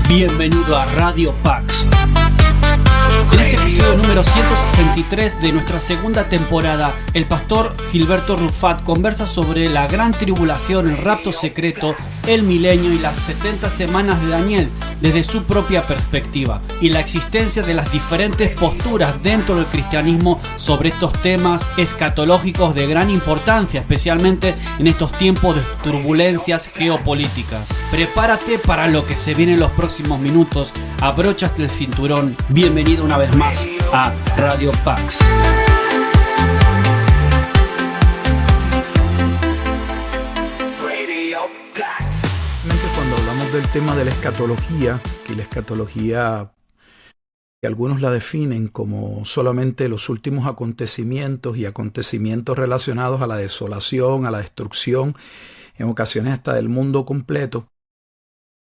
Bienvenido a Radio Pax. En este episodio número 163 de nuestra segunda temporada, el pastor Gilberto Rufat conversa sobre la gran tribulación, el rapto secreto, el milenio y las 70 semanas de Daniel desde su propia perspectiva y la existencia de las diferentes posturas dentro del cristianismo sobre estos temas escatológicos de gran importancia, especialmente en estos tiempos de turbulencias geopolíticas. Prepárate para lo que se viene en los próximos minutos, abróchate el cinturón. Bienvenido una vez más a Radio Pax. Cuando hablamos del tema de la escatología, que la escatología, que algunos la definen como solamente los últimos acontecimientos y acontecimientos relacionados a la desolación, a la destrucción, en ocasiones hasta del mundo completo,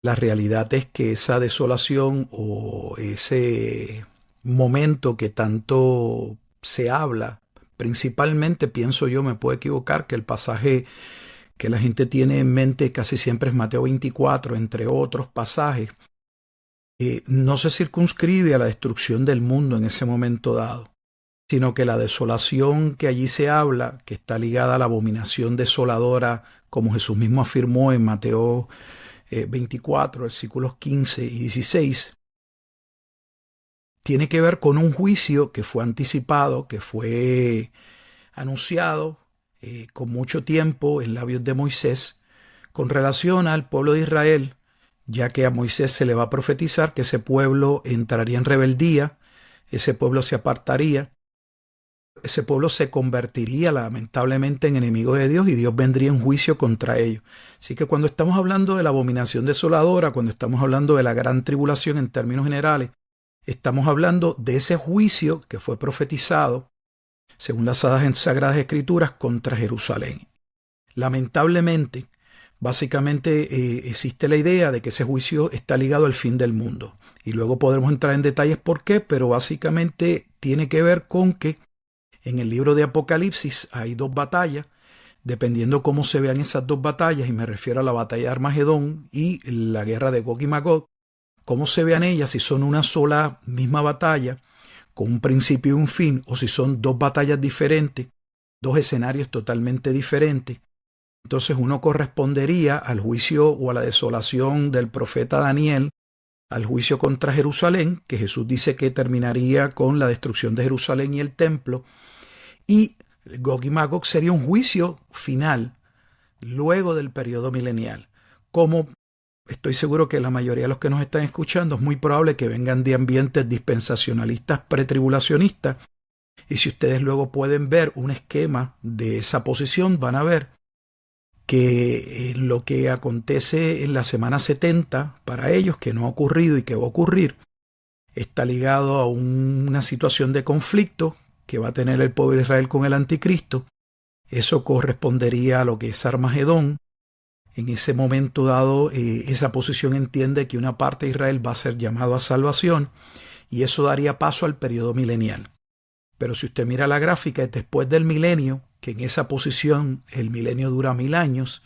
la realidad es que esa desolación o ese momento que tanto se habla, principalmente pienso yo, me puedo equivocar, que el pasaje que la gente tiene en mente casi siempre es Mateo 24, entre otros pasajes, no se circunscribe a la destrucción del mundo en ese momento dado, sino que la desolación que allí se habla, que está ligada a la abominación desoladora, como Jesús mismo afirmó en Mateo 24, versículos 15 y 16, tiene que ver con un juicio que fue anticipado, que fue anunciado con mucho tiempo en labios de Moisés, con relación al pueblo de Israel, ya que a Moisés se le va a profetizar que ese pueblo entraría en rebeldía, ese pueblo se apartaría, ese pueblo se convertiría lamentablemente en enemigo de Dios y Dios vendría en juicio contra ellos. Así que cuando estamos hablando de la abominación desoladora, cuando estamos hablando de la gran tribulación en términos generales, estamos hablando de ese juicio que fue profetizado según las Sagradas Escrituras contra Jerusalén. Lamentablemente, básicamente existe la idea de que ese juicio está ligado al fin del mundo. Y luego podremos entrar en detalles por qué, pero básicamente tiene que ver con que en el libro de Apocalipsis hay dos batallas, dependiendo cómo se vean esas dos batallas, y me refiero a la batalla de Armagedón y la guerra de Gog y Magog, cómo se vean ellas, si son una sola misma batalla, con un principio y un fin, o si son dos batallas diferentes, dos escenarios totalmente diferentes. Entonces uno correspondería al juicio o a la desolación del profeta Daniel, al juicio contra Jerusalén, que Jesús dice que terminaría con la destrucción de Jerusalén y el templo, y Gog y Magog sería un juicio final, luego del periodo milenial. Como estoy seguro que la mayoría de los que nos están escuchando es muy probable que vengan de ambientes dispensacionalistas pretribulacionistas, y si ustedes luego pueden ver un esquema de esa posición, van a ver que lo que acontece en la semana 70 para ellos, que no ha ocurrido y que va a ocurrir, está ligado a una situación de conflicto que va a tener el pueblo de Israel con el anticristo. Eso correspondería a lo que es Armagedón. En ese momento dado, esa posición entiende que una parte de Israel va a ser llamado a salvación, y eso daría paso al periodo milenial. Pero si usted mira la gráfica, después del milenio, que en esa posición el milenio dura 1000 años,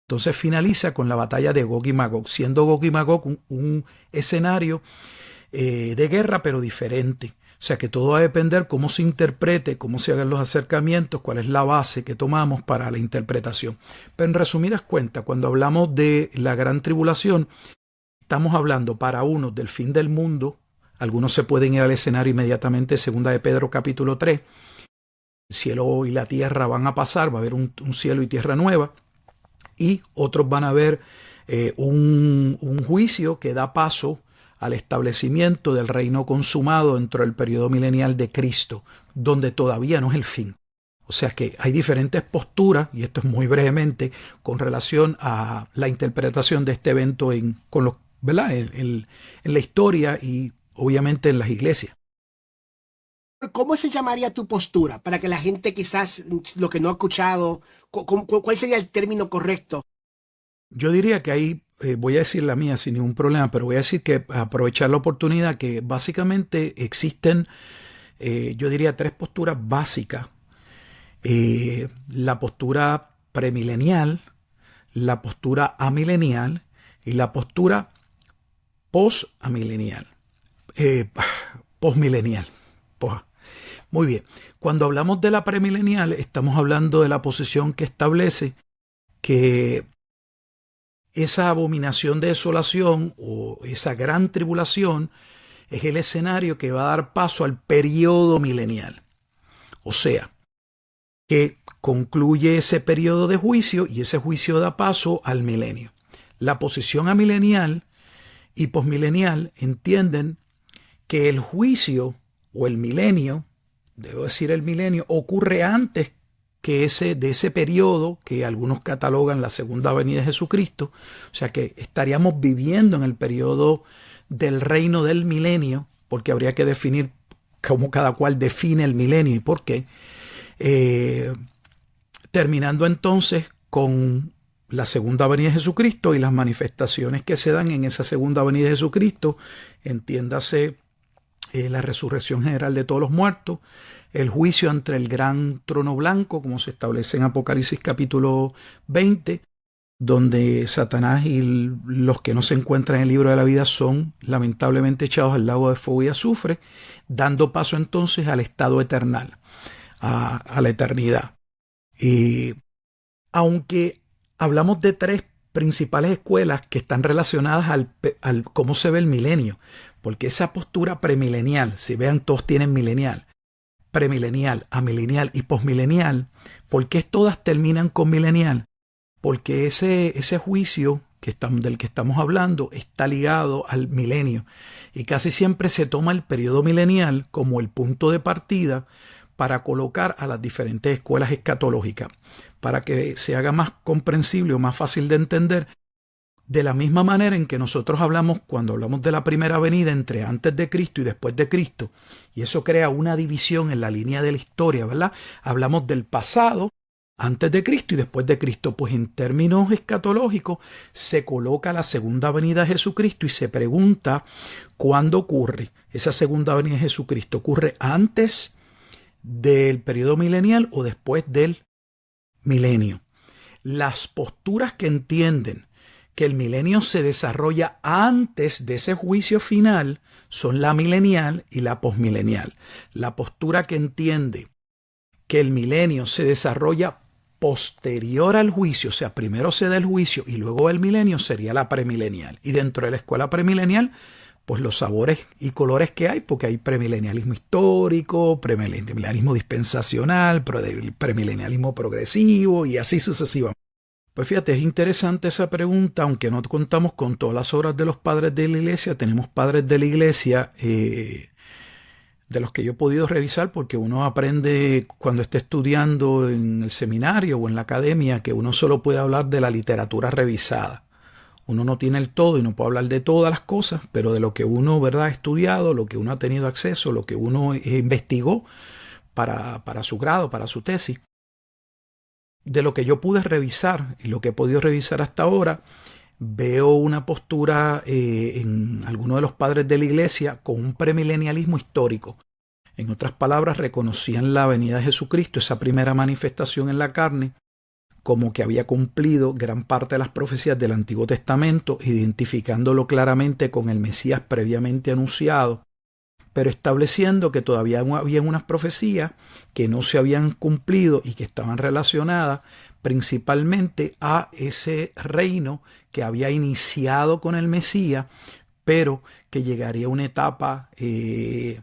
entonces finaliza con la batalla de Gog y Magog, siendo Gog y Magog un escenario de guerra, pero diferente. O sea que todo va a depender cómo se interprete, cómo se hagan los acercamientos, cuál es la base que tomamos para la interpretación. Pero en resumidas cuentas, cuando hablamos de la gran tribulación, estamos hablando para unos del fin del mundo. Algunos se pueden ir al escenario inmediatamente, segunda de Pedro capítulo 3. El cielo y la tierra van a pasar, va a haber un cielo y tierra nueva. Y otros van a ver un juicio que da paso al establecimiento del reino consumado dentro del periodo milenial de Cristo, donde todavía no es el fin. O sea que hay diferentes posturas, y esto es muy brevemente, con relación a la interpretación de este evento ¿verdad? En la historia y obviamente en las iglesias. ¿Cómo se llamaría tu postura para que la gente quizás, lo que no ha escuchado, cuál sería el término correcto? Yo diría que ahí, voy a decir la mía sin ningún problema, pero voy a decir que aprovechar la oportunidad que básicamente existen, yo diría 3 posturas básicas. La postura premilenial, la postura amilenial y la postura posmilenial. Posmilenial. Muy bien. Cuando hablamos de la premilenial, estamos hablando de la posición que establece que esa abominación de desolación o esa gran tribulación es el escenario que va a dar paso al periodo milenial. O sea, que concluye ese periodo de juicio y ese juicio da paso al milenio. La posición amilenial y posmilenial entienden que el juicio o el milenio, debo decir el milenio, ocurre antes que de ese periodo que algunos catalogan la segunda venida de Jesucristo. O sea que estaríamos viviendo en el periodo del reino del milenio, porque habría que definir cómo cada cual define el milenio y por qué. Terminando entonces con la segunda venida de Jesucristo y las manifestaciones que se dan en esa segunda venida de Jesucristo, entiéndase la resurrección general de todos los muertos, el juicio ante el gran trono blanco, como se establece en Apocalipsis capítulo 20, donde Satanás y los que no se encuentran en el libro de la vida son lamentablemente echados al lago de fuego y azufre, dando paso entonces al estado eternal, a la eternidad. Y aunque hablamos de tres principales escuelas que están relacionadas al cómo se ve el milenio, porque esa postura premilenial, si vean, todos tienen milenial, premilenial, amilenial y posmilenial, ¿por qué todas terminan con milenial? Porque ese juicio del que estamos hablando está ligado al milenio y casi siempre se toma el periodo milenial como el punto de partida para colocar a las diferentes escuelas escatológicas, para que se haga más comprensible o más fácil de entender, de la misma manera en que nosotros hablamos cuando hablamos de la primera venida entre antes de Cristo y después de Cristo, y eso crea una división en la línea de la historia, ¿verdad? Hablamos del pasado, antes de Cristo y después de Cristo, pues en términos escatológicos se coloca la segunda venida de Jesucristo y se pregunta ¿cuándo ocurre? Esa segunda venida de Jesucristo, ¿ocurre antes del periodo milenial o después del milenio? Las posturas que entienden que el milenio se desarrolla antes de ese juicio final son la milenial y la posmilenial. La postura que entiende que el milenio se desarrolla posterior al juicio, o sea, primero se da el juicio y luego el milenio, sería la premilenial. Y dentro de la escuela premilenial, pues los sabores y colores que hay, porque hay premilenialismo histórico, premilenialismo dispensacional, premilenialismo progresivo y así sucesivamente. Pues fíjate, es interesante esa pregunta, aunque no contamos con todas las obras de los padres de la iglesia, tenemos padres de la iglesia de los que yo he podido revisar, porque uno aprende cuando está estudiando en el seminario o en la academia que uno solo puede hablar de la literatura revisada. Uno no tiene el todo y no puede hablar de todas las cosas, pero de lo que uno, ¿verdad?, ha estudiado, lo que uno ha tenido acceso, lo que uno investigó para su grado, para su tesis. De lo que yo pude revisar y lo que he podido revisar hasta ahora, veo una postura en algunos de los padres de la iglesia con un premilenialismo histórico. En otras palabras, reconocían la venida de Jesucristo, esa primera manifestación en la carne, como que había cumplido gran parte de las profecías del Antiguo Testamento, identificándolo claramente con el Mesías previamente anunciado, pero estableciendo que todavía había unas profecías que no se habían cumplido y que estaban relacionadas principalmente a ese reino que había iniciado con el Mesías, pero que llegaría a una etapa de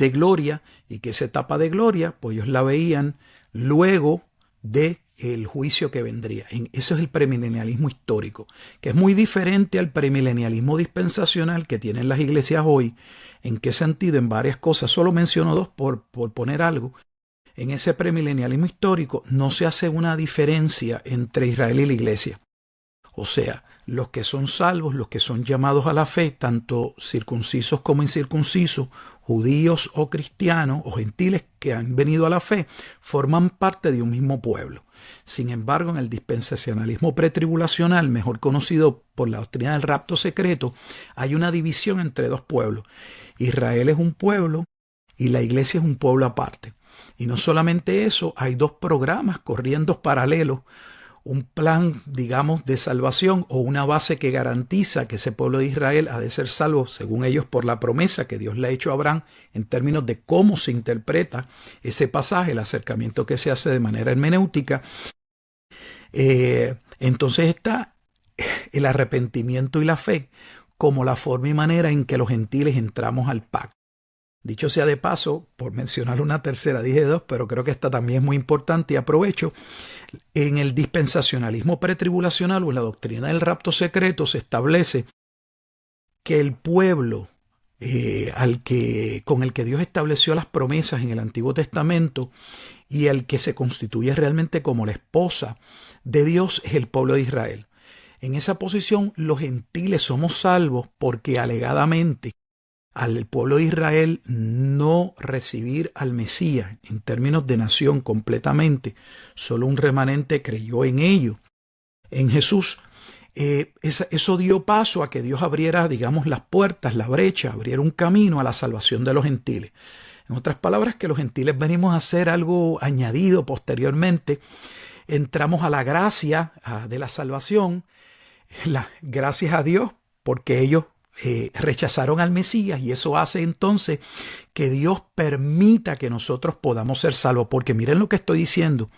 gloria, y que esa etapa de gloria, pues ellos la veían luego de el juicio que vendría. Eso es el premilenialismo histórico, que es muy diferente al premilenialismo dispensacional que tienen las iglesias hoy. ¿En qué sentido? En varias cosas. Solo menciono dos por poner algo. En ese premilenialismo histórico no se hace una diferencia entre Israel y la iglesia. O sea, los que son salvos, los que son llamados a la fe, tanto circuncisos como incircuncisos, judíos o cristianos o gentiles que han venido a la fe, forman parte de un mismo pueblo. Sin embargo, en el dispensacionalismo pretribulacional, mejor conocido por la doctrina del rapto secreto, hay una división entre dos pueblos. Israel es un pueblo y la iglesia es un pueblo aparte. Y no solamente eso, hay dos programas corriendo paralelos. un plan, digamos, de salvación o una base que garantiza que ese pueblo de Israel ha de ser salvo, según ellos, por la promesa que Dios le ha hecho a Abraham en términos de cómo se interpreta ese pasaje, el acercamiento que se hace de manera hermenéutica. Entonces está el arrepentimiento y la fe como la forma y manera en que los gentiles entramos al pacto. Dicho sea de paso, por mencionar una tercera, dije dos, pero creo que esta también es muy importante y aprovecho. En el dispensacionalismo pretribulacional o en la doctrina del rapto secreto se establece que el pueblo con el que Dios estableció las promesas en el Antiguo Testamento y el que se constituye realmente como la esposa de Dios es el pueblo de Israel. En esa posición los gentiles somos salvos porque alegadamente al pueblo de Israel no recibir al Mesías en términos de nación completamente, solo un remanente creyó en ello, en Jesús. Eso dio paso a que Dios abriera, digamos, las puertas, la brecha, abriera un camino a la salvación de los gentiles. En otras palabras, que los gentiles venimos a hacer algo añadido posteriormente. Entramos a la gracia de la salvación, gracias a Dios, porque ellos rechazaron al Mesías, y eso hace entonces que Dios permita que nosotros podamos ser salvos, porque miren lo que estoy diciendo,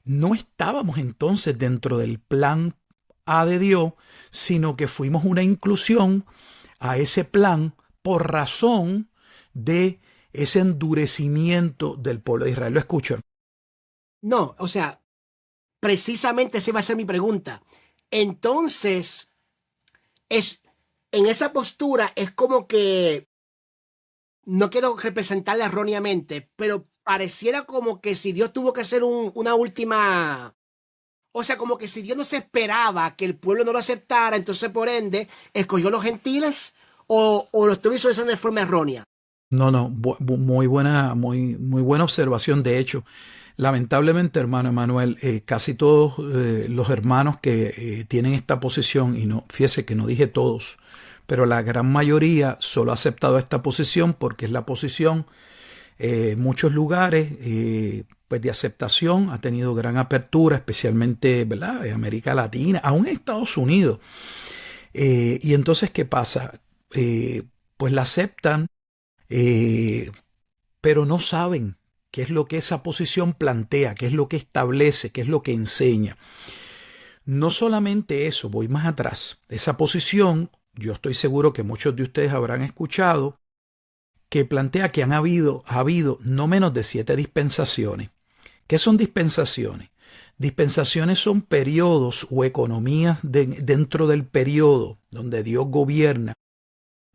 no estábamos entonces dentro del plan A de Dios, sino que fuimos una inclusión a ese plan por razón de ese endurecimiento del pueblo de Israel. ¿Lo escuchan? No, o sea, precisamente esa va a ser mi pregunta. Entonces, en esa postura es como que, no quiero representarla erróneamente, pero pareciera como que si Dios tuvo que hacer una última, o sea, como que si Dios no se esperaba que el pueblo no lo aceptara, entonces por ende escogió los gentiles, o lo estoy visualizando de forma errónea. No, muy buena observación. De hecho, lamentablemente, hermano Emanuel, casi todos los hermanos que tienen esta posición, y no, fíjese que no dije todos, pero la gran mayoría solo ha aceptado esta posición porque es la posición en muchos lugares pues de aceptación, ha tenido gran apertura, especialmente, ¿verdad?, en América Latina, aún en Estados Unidos. Y entonces, ¿qué pasa? Pues la aceptan, pero no saben qué es lo que esa posición plantea, qué es lo que establece, qué es lo que enseña. No solamente eso, voy más atrás. Esa posición, yo estoy seguro que muchos de ustedes habrán escuchado, que plantea que ha habido no menos de 7 dispensaciones. ¿Qué son dispensaciones? Dispensaciones son periodos o economías dentro del periodo donde Dios gobierna,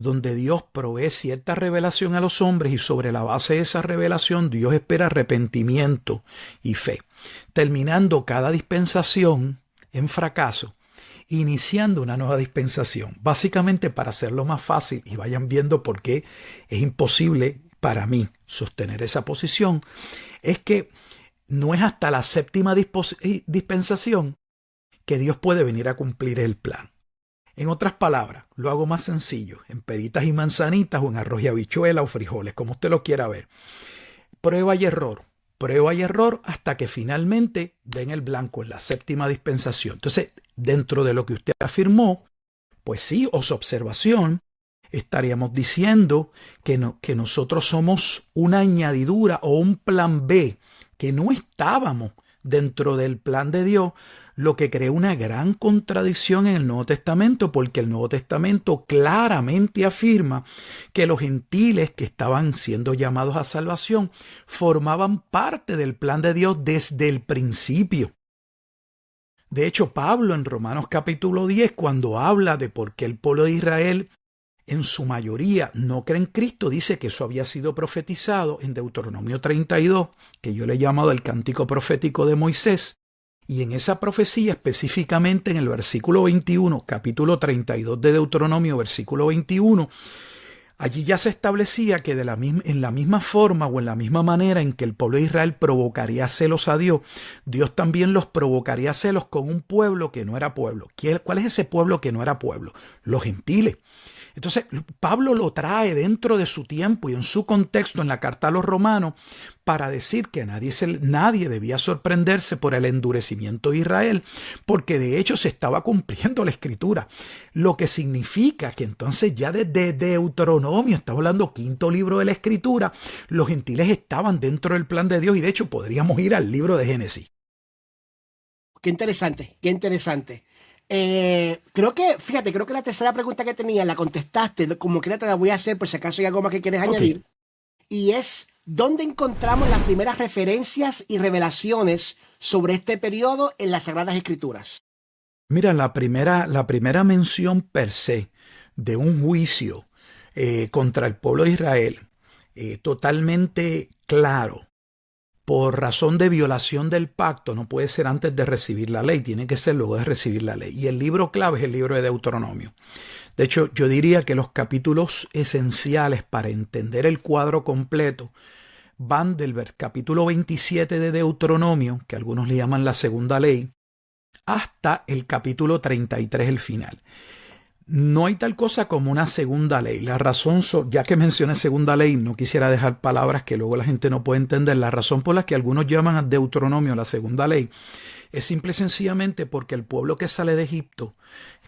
donde Dios provee cierta revelación a los hombres, y sobre la base de esa revelación Dios espera arrepentimiento y fe, terminando cada dispensación en fracaso, iniciando una nueva dispensación. Básicamente, para hacerlo más fácil, y vayan viendo por qué es imposible para mí sostener esa posición, es que no es hasta la 7ª dispensación que Dios puede venir a cumplir el plan. En otras palabras, lo hago más sencillo, en peritas y manzanitas, o en arroz y habichuela o frijoles, como usted lo quiera ver. Prueba y error hasta que finalmente den el blanco en la 7ª dispensación. Entonces, dentro de lo que usted afirmó, pues sí, o su observación, estaríamos diciendo que nosotros somos una añadidura o un plan B, que no estábamos dentro del plan de Dios, lo que crea una gran contradicción en el Nuevo Testamento, porque el Nuevo Testamento claramente afirma que los gentiles que estaban siendo llamados a salvación formaban parte del plan de Dios desde el principio. De hecho, Pablo en Romanos capítulo 10, cuando habla de por qué el pueblo de Israel en su mayoría no cree en Cristo, dice que eso había sido profetizado en Deuteronomio 32, que yo le he llamado el cántico profético de Moisés. Y en esa profecía, específicamente en el versículo 21, capítulo 32 de Deuteronomio, versículo 21, allí ya se establecía que en la misma forma o en la misma manera en que el pueblo de Israel provocaría celos a Dios, Dios también los provocaría celos con un pueblo que no era pueblo. ¿Cuál es ese pueblo que no era pueblo? Los gentiles. Entonces, Pablo lo trae dentro de su tiempo y en su contexto en la carta a los romanos para decir que nadie debía sorprenderse por el endurecimiento de Israel, porque de hecho se estaba cumpliendo la escritura, lo que significa que entonces ya desde Deuteronomio, estamos hablando quinto libro de la escritura, los gentiles estaban dentro del plan de Dios y de hecho podríamos ir al libro de Génesis. Qué interesante, qué interesante. Creo que la tercera pregunta que tenía la contestaste, como que te la voy a hacer por si acaso hay algo más que quieres añadir. Y es, ¿dónde encontramos las primeras referencias y revelaciones sobre este periodo en las Sagradas Escrituras? Mira, la primera mención per se de un juicio contra el pueblo de Israel, totalmente claro, por razón de violación del pacto, no puede ser antes de recibir la ley, tiene que ser luego de recibir la ley. Y el libro clave es el libro de Deuteronomio. De hecho, yo diría que los capítulos esenciales para entender el cuadro completo van del capítulo 27 de Deuteronomio, que algunos le llaman la segunda ley, hasta el capítulo 33, el final. No hay tal cosa como una segunda ley. La razón, ya que mencioné segunda ley, no quisiera dejar palabras que luego la gente no puede entender. La razón por la que algunos llaman a Deuteronomio la segunda ley es simple y sencillamente porque el pueblo que sale de Egipto,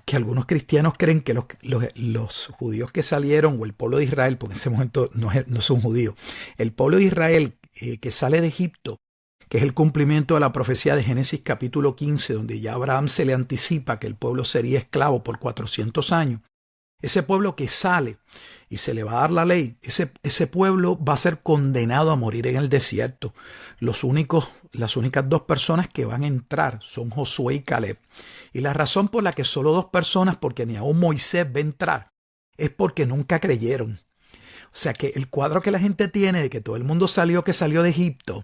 que algunos cristianos creen que los judíos que salieron, o el pueblo de Israel, porque en ese momento no son judíos, el pueblo de Israel que sale de Egipto, que es el cumplimiento de la profecía de Génesis capítulo 15, donde ya a Abraham se le anticipa que el pueblo sería esclavo por 400 años. Ese pueblo que sale y se le va a dar la ley, ese pueblo va a ser condenado a morir en el desierto. Las únicas dos personas que van a entrar son Josué y Caleb. Y la razón por la que solo dos personas, porque ni aún Moisés va a entrar, es porque nunca creyeron. O sea que el cuadro que la gente tiene de que todo el mundo que salió de Egipto,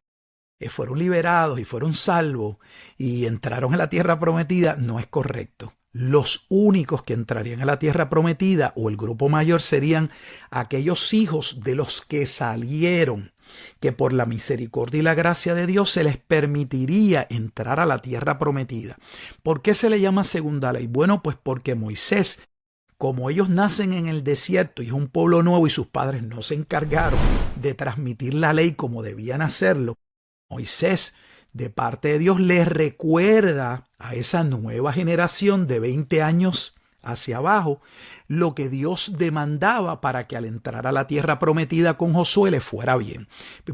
fueron liberados y fueron salvos y entraron a la tierra prometida, no es correcto. Los únicos que entrarían a la tierra prometida, o el grupo mayor, serían aquellos hijos de los que salieron, que por la misericordia y la gracia de Dios se les permitiría entrar a la tierra prometida. ¿Por qué se le llama segunda ley? Bueno, pues porque Moisés, como ellos nacen en el desierto y es un pueblo nuevo y sus padres no se encargaron de transmitir la ley como debían hacerlo, Moisés, de parte de Dios, le recuerda a esa nueva generación de 20 años hacia abajo lo que Dios demandaba para que al entrar a la tierra prometida con Josué le fuera bien.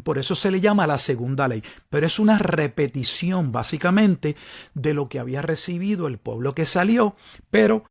Por eso se le llama la segunda ley, pero es una repetición básicamente de lo que había recibido el pueblo que salió, pero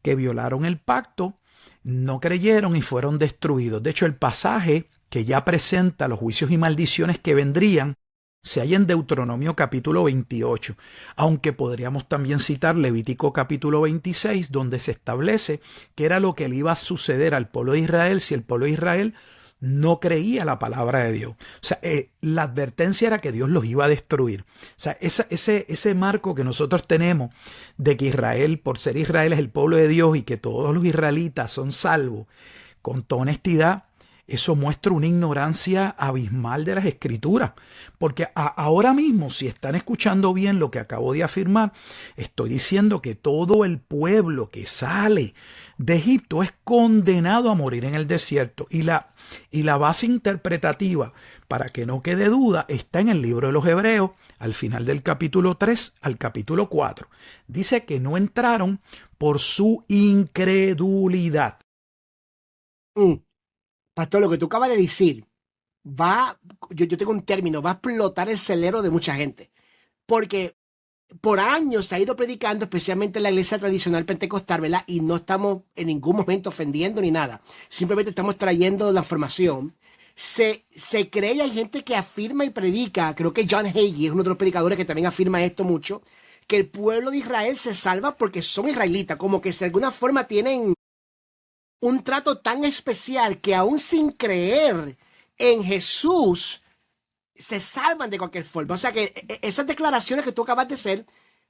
que violaron el pacto, no creyeron y fueron destruidos. De hecho, el pasaje que ya presenta los juicios y maldiciones que vendrían se halla en Deuteronomio capítulo 28, aunque podríamos también citar Levítico capítulo 26, donde se establece que era lo que le iba a suceder al pueblo de Israel si el pueblo de Israel no creía la palabra de Dios. O sea, la advertencia era que Dios los iba a destruir. O sea, ese marco que nosotros tenemos de que Israel, por ser Israel, es el pueblo de Dios y que todos los israelitas son salvos, con toda honestidad, eso muestra una ignorancia abismal de las Escrituras, porque ahora mismo, si están escuchando bien lo que acabo de afirmar, estoy diciendo que todo el pueblo que sale de Egipto es condenado a morir en el desierto, y la base interpretativa, para que no quede duda, está en el libro de los Hebreos, al final del capítulo 3 al capítulo 4. Dice que no entraron por su incredulidad. Pastor, lo que tú acabas de decir, yo tengo un término, va a explotar el cerebro de mucha gente. Porque por años se ha ido predicando, especialmente en la iglesia tradicional pentecostal, ¿verdad? Y no estamos en ningún momento ofendiendo ni nada. Simplemente estamos trayendo la información. Se cree, hay gente que afirma y predica, creo que John Hagee es uno de los predicadores que también afirma esto mucho, que el pueblo de Israel se salva porque son israelitas, como que de alguna forma tienen un trato tan especial que aún sin creer en Jesús se salvan de cualquier forma. O sea que esas declaraciones que tú acabas de hacer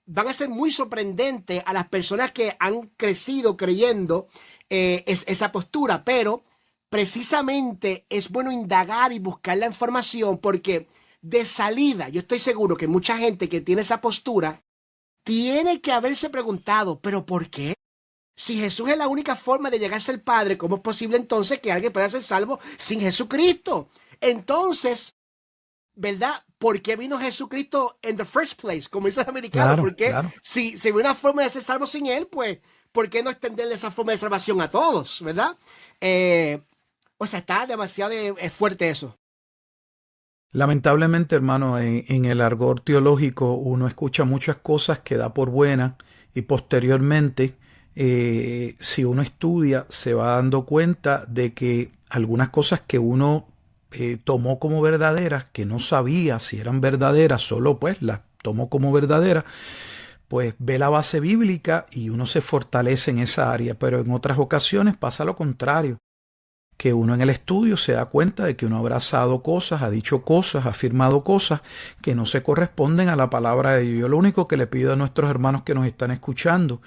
van a ser muy sorprendentes a las personas que han crecido creyendo esa postura, pero precisamente es bueno indagar y buscar la información, porque de salida yo estoy seguro que mucha gente que tiene esa postura tiene que haberse preguntado, ¿pero por qué? Si Jesús es la única forma de llegarse al Padre, ¿cómo es posible entonces que alguien pueda ser salvo sin Jesucristo? Entonces, ¿verdad? ¿Por qué vino Jesucristo en the first place? Como dicen los americanos, Claro, porque claro. si ve una forma de ser salvo sin Él, pues, ¿por qué no extenderle esa forma de salvación a todos, verdad? O sea, está demasiado fuerte eso. Lamentablemente, hermano, en el argot teológico uno escucha muchas cosas que da por buenas y posteriormente, si uno estudia, se va dando cuenta de que algunas cosas que uno tomó como verdaderas, que no sabía si eran verdaderas, solo pues las tomó como verdaderas, pues ve la base bíblica y uno se fortalece en esa área, pero en otras ocasiones pasa lo contrario, que uno en el estudio se da cuenta de que uno ha abrazado cosas, ha dicho cosas, ha afirmado cosas que no se corresponden a la palabra de Dios. Yo lo único que le pido a nuestros hermanos que nos están escuchando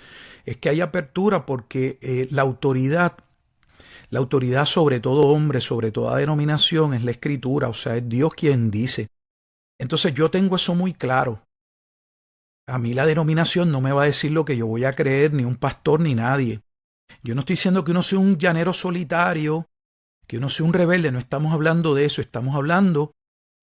es que haya apertura, porque la autoridad sobre todo hombre, sobre toda denominación, es la Escritura, o sea, es Dios quien dice. Entonces yo tengo eso muy claro. A mí la denominación no me va a decir lo que yo voy a creer, ni un pastor, ni nadie. Yo no estoy diciendo que uno sea un llanero solitario, que uno sea un rebelde, no estamos hablando de eso, estamos hablando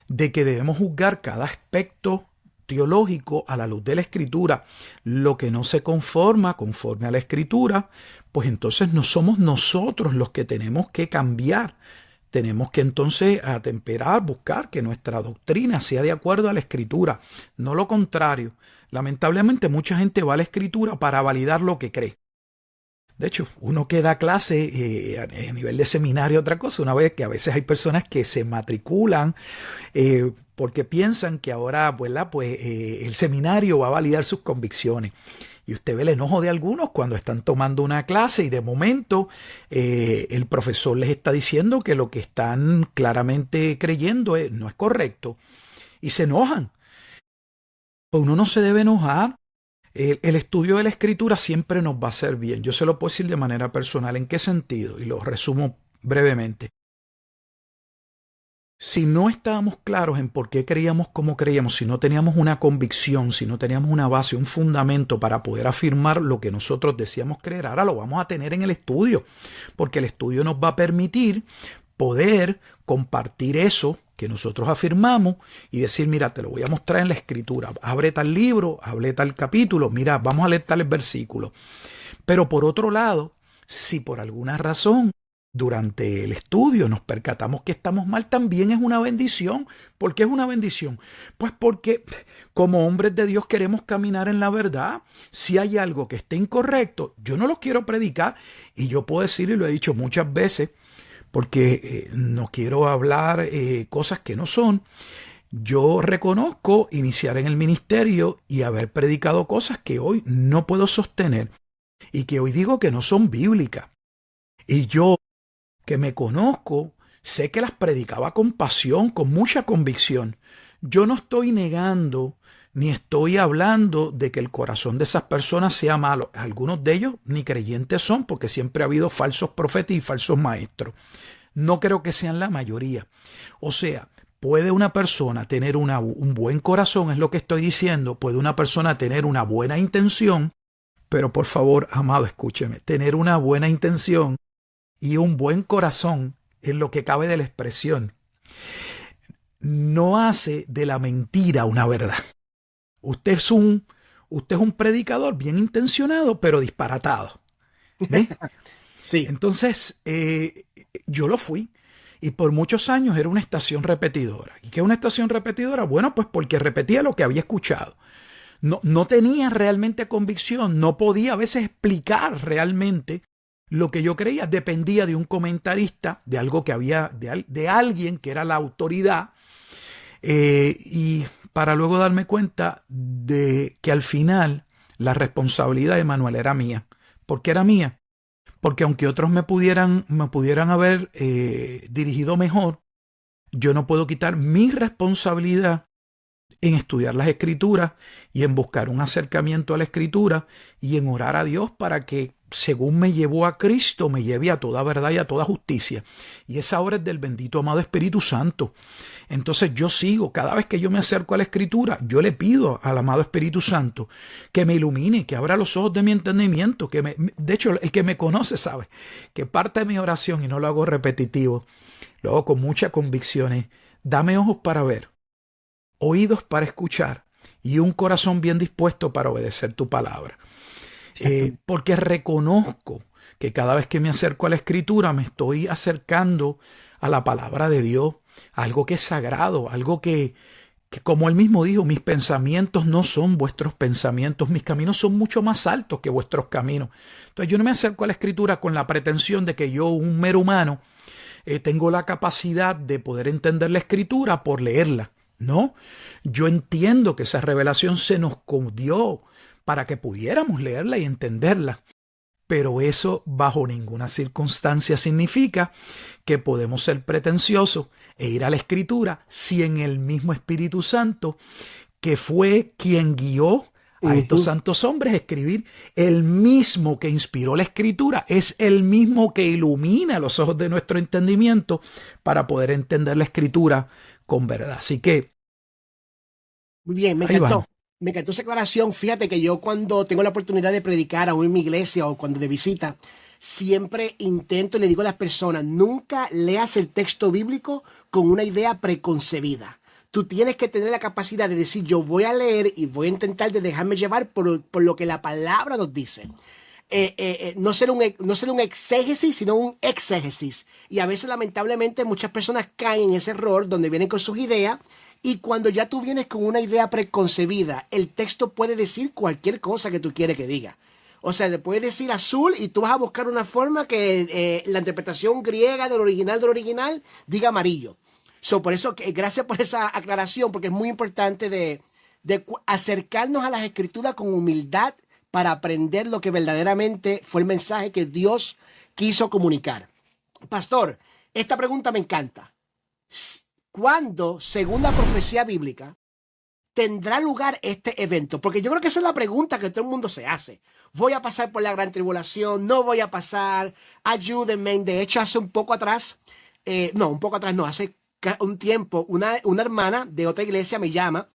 de que debemos juzgar cada aspecto teológico a la luz de la Escritura. Lo que no se conforma conforme a la Escritura, pues entonces no somos nosotros los que tenemos que cambiar. Tenemos que entonces atemperar, buscar que nuestra doctrina sea de acuerdo a la Escritura, no lo contrario. Lamentablemente mucha gente va a la Escritura para validar lo que cree. De hecho, uno que da clase a nivel de seminario, otra cosa, una vez que a veces hay personas que se matriculan porque piensan que ahora pues, el seminario va a validar sus convicciones. Y usted ve el enojo de algunos cuando están tomando una clase y de momento el profesor les está diciendo que lo que están claramente creyendo no es correcto. Y se enojan. Pues uno no se debe enojar. El estudio de la Escritura siempre nos va a hacer bien. Yo se lo puedo decir de manera personal. ¿En qué sentido? Y lo resumo brevemente. Si no estábamos claros en por qué creíamos como creíamos, si no teníamos una convicción, si no teníamos una base, un fundamento para poder afirmar lo que nosotros decíamos creer, ahora lo vamos a tener en el estudio, porque el estudio nos va a permitir poder compartir eso que nosotros afirmamos y decir, mira, te lo voy a mostrar en la Escritura. Abre tal libro, abre tal capítulo, mira, vamos a leer tales versículos. Pero por otro lado, si por alguna razón durante el estudio nos percatamos que estamos mal, también es una bendición. ¿Por qué es una bendición? Pues porque como hombres de Dios queremos caminar en la verdad. Si hay algo que esté incorrecto, yo no lo quiero predicar y yo puedo decir, y lo he dicho muchas veces, porque no quiero hablar cosas que no son. Yo reconozco iniciar en el ministerio y haber predicado cosas que hoy no puedo sostener y que hoy digo que no son bíblicas. Y yo, que me conozco, sé que las predicaba con pasión, con mucha convicción. Yo no estoy negando ni estoy hablando de que el corazón de esas personas sea malo. Algunos de ellos ni creyentes son, porque siempre ha habido falsos profetas y falsos maestros. No creo que sean la mayoría. O sea, puede una persona tener un buen corazón, es lo que estoy diciendo. Puede una persona tener una buena intención, pero por favor, amado, escúcheme. Tener una buena intención y un buen corazón, en lo que cabe de la expresión, no hace de la mentira una verdad. Usted es un predicador bien intencionado, pero disparatado. ¿Ves? Sí. Entonces, yo lo fui. Y por muchos años era una estación repetidora. ¿Y qué es una estación repetidora? Bueno, pues porque repetía lo que había escuchado. No tenía realmente convicción. No podía a veces explicar realmente lo que yo creía. Dependía de un comentarista, de algo que había, de alguien que era la autoridad. Y para luego darme cuenta de que al final la responsabilidad de Manuel era mía. ¿Por qué era mía? Porque aunque otros me pudieran haber dirigido mejor, yo no puedo quitar mi responsabilidad en estudiar las Escrituras y en buscar un acercamiento a la Escritura y en orar a Dios para que según me llevó a Cristo, me lleve a toda verdad y a toda justicia. Y esa obra es del bendito amado Espíritu Santo. Entonces yo sigo, cada vez que yo me acerco a la Escritura, yo le pido al amado Espíritu Santo que me ilumine, que abra los ojos de mi entendimiento, de hecho, el que me conoce sabe que parte de mi oración, y no lo hago repetitivo, lo hago con mucha convicción, es: dame ojos para ver, oídos para escuchar y un corazón bien dispuesto para obedecer tu palabra. Porque reconozco que cada vez que me acerco a la Escritura me estoy acercando a la palabra de Dios, algo que es sagrado, algo que como él mismo dijo, mis pensamientos no son vuestros pensamientos, mis caminos son mucho más altos que vuestros caminos. Entonces yo no me acerco a la Escritura con la pretensión de que yo, un mero humano, tengo la capacidad de poder entender la Escritura por leerla. No, yo entiendo que esa revelación se nos dio para que pudiéramos leerla y entenderla. Pero eso bajo ninguna circunstancia significa que podemos ser pretenciosos e ir a la Escritura si en el mismo Espíritu Santo, que fue quien guió a estos santos hombres a escribir, el mismo que inspiró la Escritura, es el mismo que ilumina los ojos de nuestro entendimiento para poder entender la Escritura con verdad. Así que muy bien, me encantó. Me encantó esa aclaración. Fíjate que yo, cuando tengo la oportunidad de predicar aún en mi iglesia o cuando de visita, siempre intento y le digo a las personas: nunca leas el texto bíblico con una idea preconcebida. Tú tienes que tener la capacidad de decir: yo voy a leer y voy a intentar de dejarme llevar por lo que la palabra nos dice. No ser un exégesis, sino un exégesis. Y a veces, lamentablemente, muchas personas caen en ese error donde vienen con sus ideas. Y cuando ya tú vienes con una idea preconcebida, el texto puede decir cualquier cosa que tú quieres que diga. O sea, te puede decir azul y tú vas a buscar una forma que la interpretación griega del original diga amarillo. Por eso, gracias por esa aclaración, porque es muy importante de acercarnos a las Escrituras con humildad para aprender lo que verdaderamente fue el mensaje que Dios quiso comunicar. Pastor, esta pregunta me encanta. ¿Cuándo, según la profecía bíblica, tendrá lugar este evento? Porque yo creo que esa es la pregunta que todo el mundo se hace. ¿Voy a pasar por la gran tribulación? ¿No voy a pasar? Ayúdenme. De hecho, hace un poco atrás, hace un tiempo, una hermana de otra iglesia me llama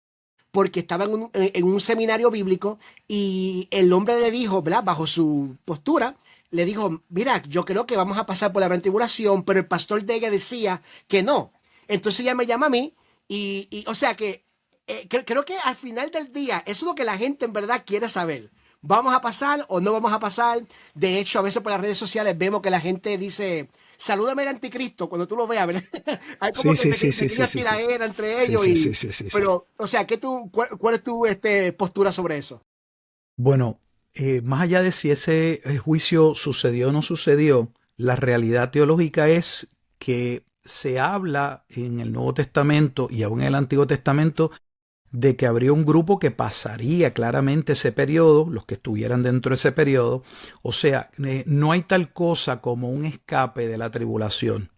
porque estaba en un seminario bíblico y el hombre le dijo, ¿verdad?, bajo su postura, le dijo: mira, yo creo que vamos a pasar por la gran tribulación, pero el pastor de ella decía que no. Entonces ella me llama a mí y o sea que creo que al final del día eso es lo que la gente en verdad quiere saber. ¿Vamos a pasar o no vamos a pasar? De hecho, a veces por las redes sociales vemos que la gente dice: salúdame al anticristo cuando tú lo veas, ¿verdad? Hay como tiraera entre ellos. Pero, o sea, ¿cuál es tu postura sobre eso? Bueno, más allá de si ese juicio sucedió o no sucedió, la realidad teológica es que se habla en el Nuevo Testamento y aún en el Antiguo Testamento de que habría un grupo que pasaría claramente ese periodo, los que estuvieran dentro de ese periodo. O sea, no hay tal cosa como un escape de la tribulación.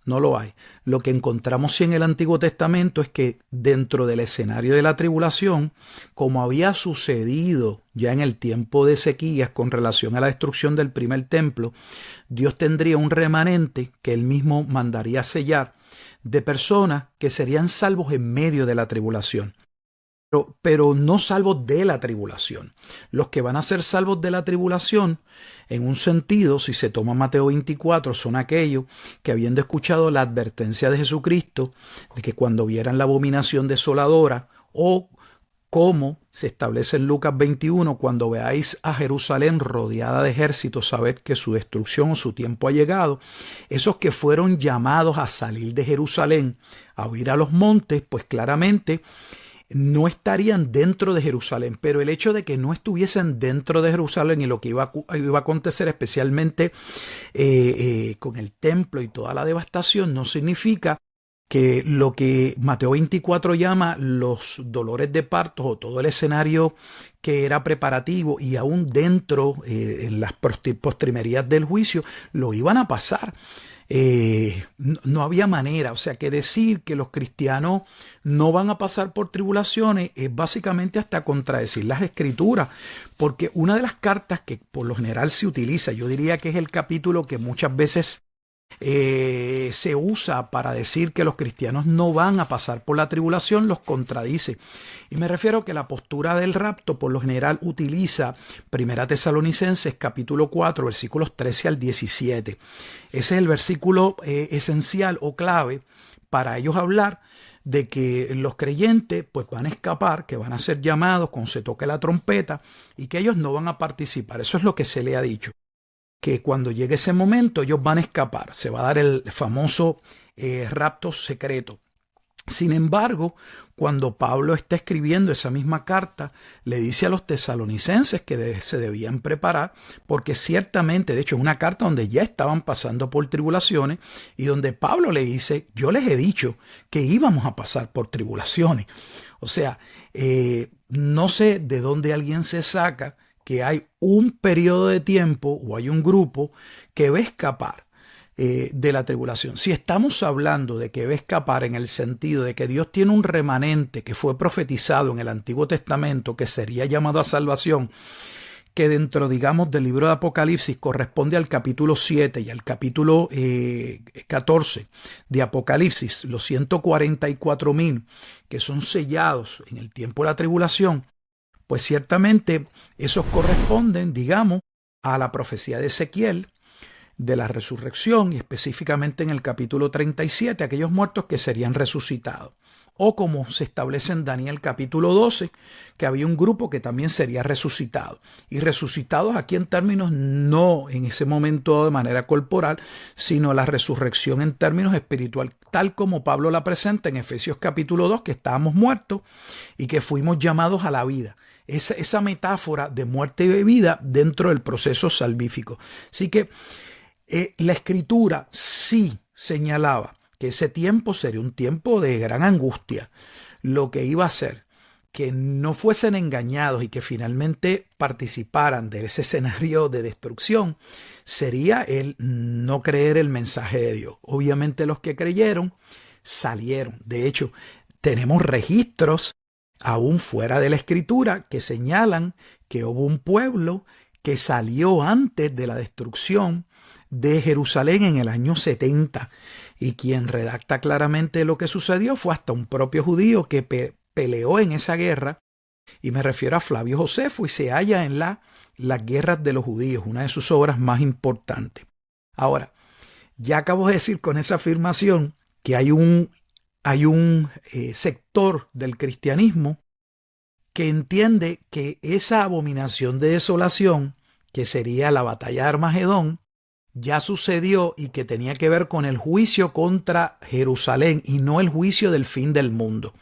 No lo hay. Lo que encontramos sí en el Antiguo Testamento es que dentro del escenario de la tribulación, como había sucedido ya en el tiempo de Ezequías con relación a la destrucción del primer templo, Dios tendría un remanente que él mismo mandaría sellar de personas que serían salvos en medio de la tribulación. Pero no salvos de la tribulación. Los que van a ser salvos de la tribulación, en un sentido, si se toma Mateo 24, son aquellos que, habiendo escuchado la advertencia de Jesucristo de que cuando vieran la abominación desoladora, o como se establece en Lucas 21, cuando veáis a Jerusalén rodeada de ejércitos, sabed que su destrucción o su tiempo ha llegado. Esos que fueron llamados a salir de Jerusalén, a huir a los montes, pues claramente no estarían dentro de Jerusalén, pero el hecho de que no estuviesen dentro de Jerusalén y lo que iba a acontecer especialmente con el templo y toda la devastación no significa que lo que Mateo 24 llama los dolores de parto o todo el escenario que era preparativo y aún dentro en las postrimerías del juicio lo iban a pasar. no había manera. O sea, que decir que los cristianos no van a pasar por tribulaciones es básicamente hasta contradecir las Escrituras, porque una de las cartas que por lo general se utiliza, yo diría que es el capítulo que muchas veces se usa para decir que los cristianos no van a pasar por la tribulación, los contradice. Y me refiero a que la postura del rapto por lo general utiliza 1 Tesalonicenses capítulo 4 versículos 13 al 17. Ese es el versículo esencial o clave para ellos hablar de que los creyentes pues van a escapar, que van a ser llamados cuando se toque la trompeta y que ellos no van a participar. Eso es lo que se le ha dicho, que cuando llegue ese momento ellos van a escapar, se va a dar el famoso rapto secreto. Sin embargo, cuando Pablo está escribiendo esa misma carta, le dice a los tesalonicenses que se debían preparar, porque ciertamente, de hecho, es una carta donde ya estaban pasando por tribulaciones y donde Pablo le dice, yo les he dicho que íbamos a pasar por tribulaciones. O sea, no sé de dónde alguien se saca que hay un periodo de tiempo o hay un grupo que va a escapar de la tribulación. Si estamos hablando de que va a escapar en el sentido de que Dios tiene un remanente que fue profetizado en el Antiguo Testamento que sería llamado a salvación, que dentro, digamos, del libro de Apocalipsis corresponde al capítulo 7 y al capítulo 14 de Apocalipsis, los 144,000 que son sellados en el tiempo de la tribulación, pues ciertamente esos corresponden, digamos, a la profecía de Ezequiel, de la resurrección, y específicamente en el capítulo 37, aquellos muertos que serían resucitados. O como se establece en Daniel capítulo 12, que había un grupo que también sería resucitado. Y resucitados aquí en términos no en ese momento de manera corporal, sino la resurrección en términos espiritual, tal como Pablo la presenta en Efesios capítulo 2, que estábamos muertos y que fuimos llamados a la vida. Esa metáfora de muerte y vida dentro del proceso salvífico. Así que la Escritura sí señalaba que ese tiempo sería un tiempo de gran angustia. Lo que iba a hacer que no fuesen engañados y que finalmente participaran de ese escenario de destrucción sería el no creer el mensaje de Dios. Obviamente los que creyeron salieron. De hecho, tenemos registros aún fuera de la Escritura que señalan que hubo un pueblo que salió antes de la destrucción de Jerusalén en el año 70, y quien redacta claramente lo que sucedió fue hasta un propio judío que peleó en esa guerra, y me refiero a Flavio Josefo, y se halla en las guerras de los judíos, una de sus obras más importantes. Ahora, ya acabo de decir con esa afirmación que hay un sector del cristianismo que entiende que esa abominación de desolación, que sería la batalla de Armagedón, ya sucedió y que tenía que ver con el juicio contra Jerusalén y no el juicio del fin del mundo.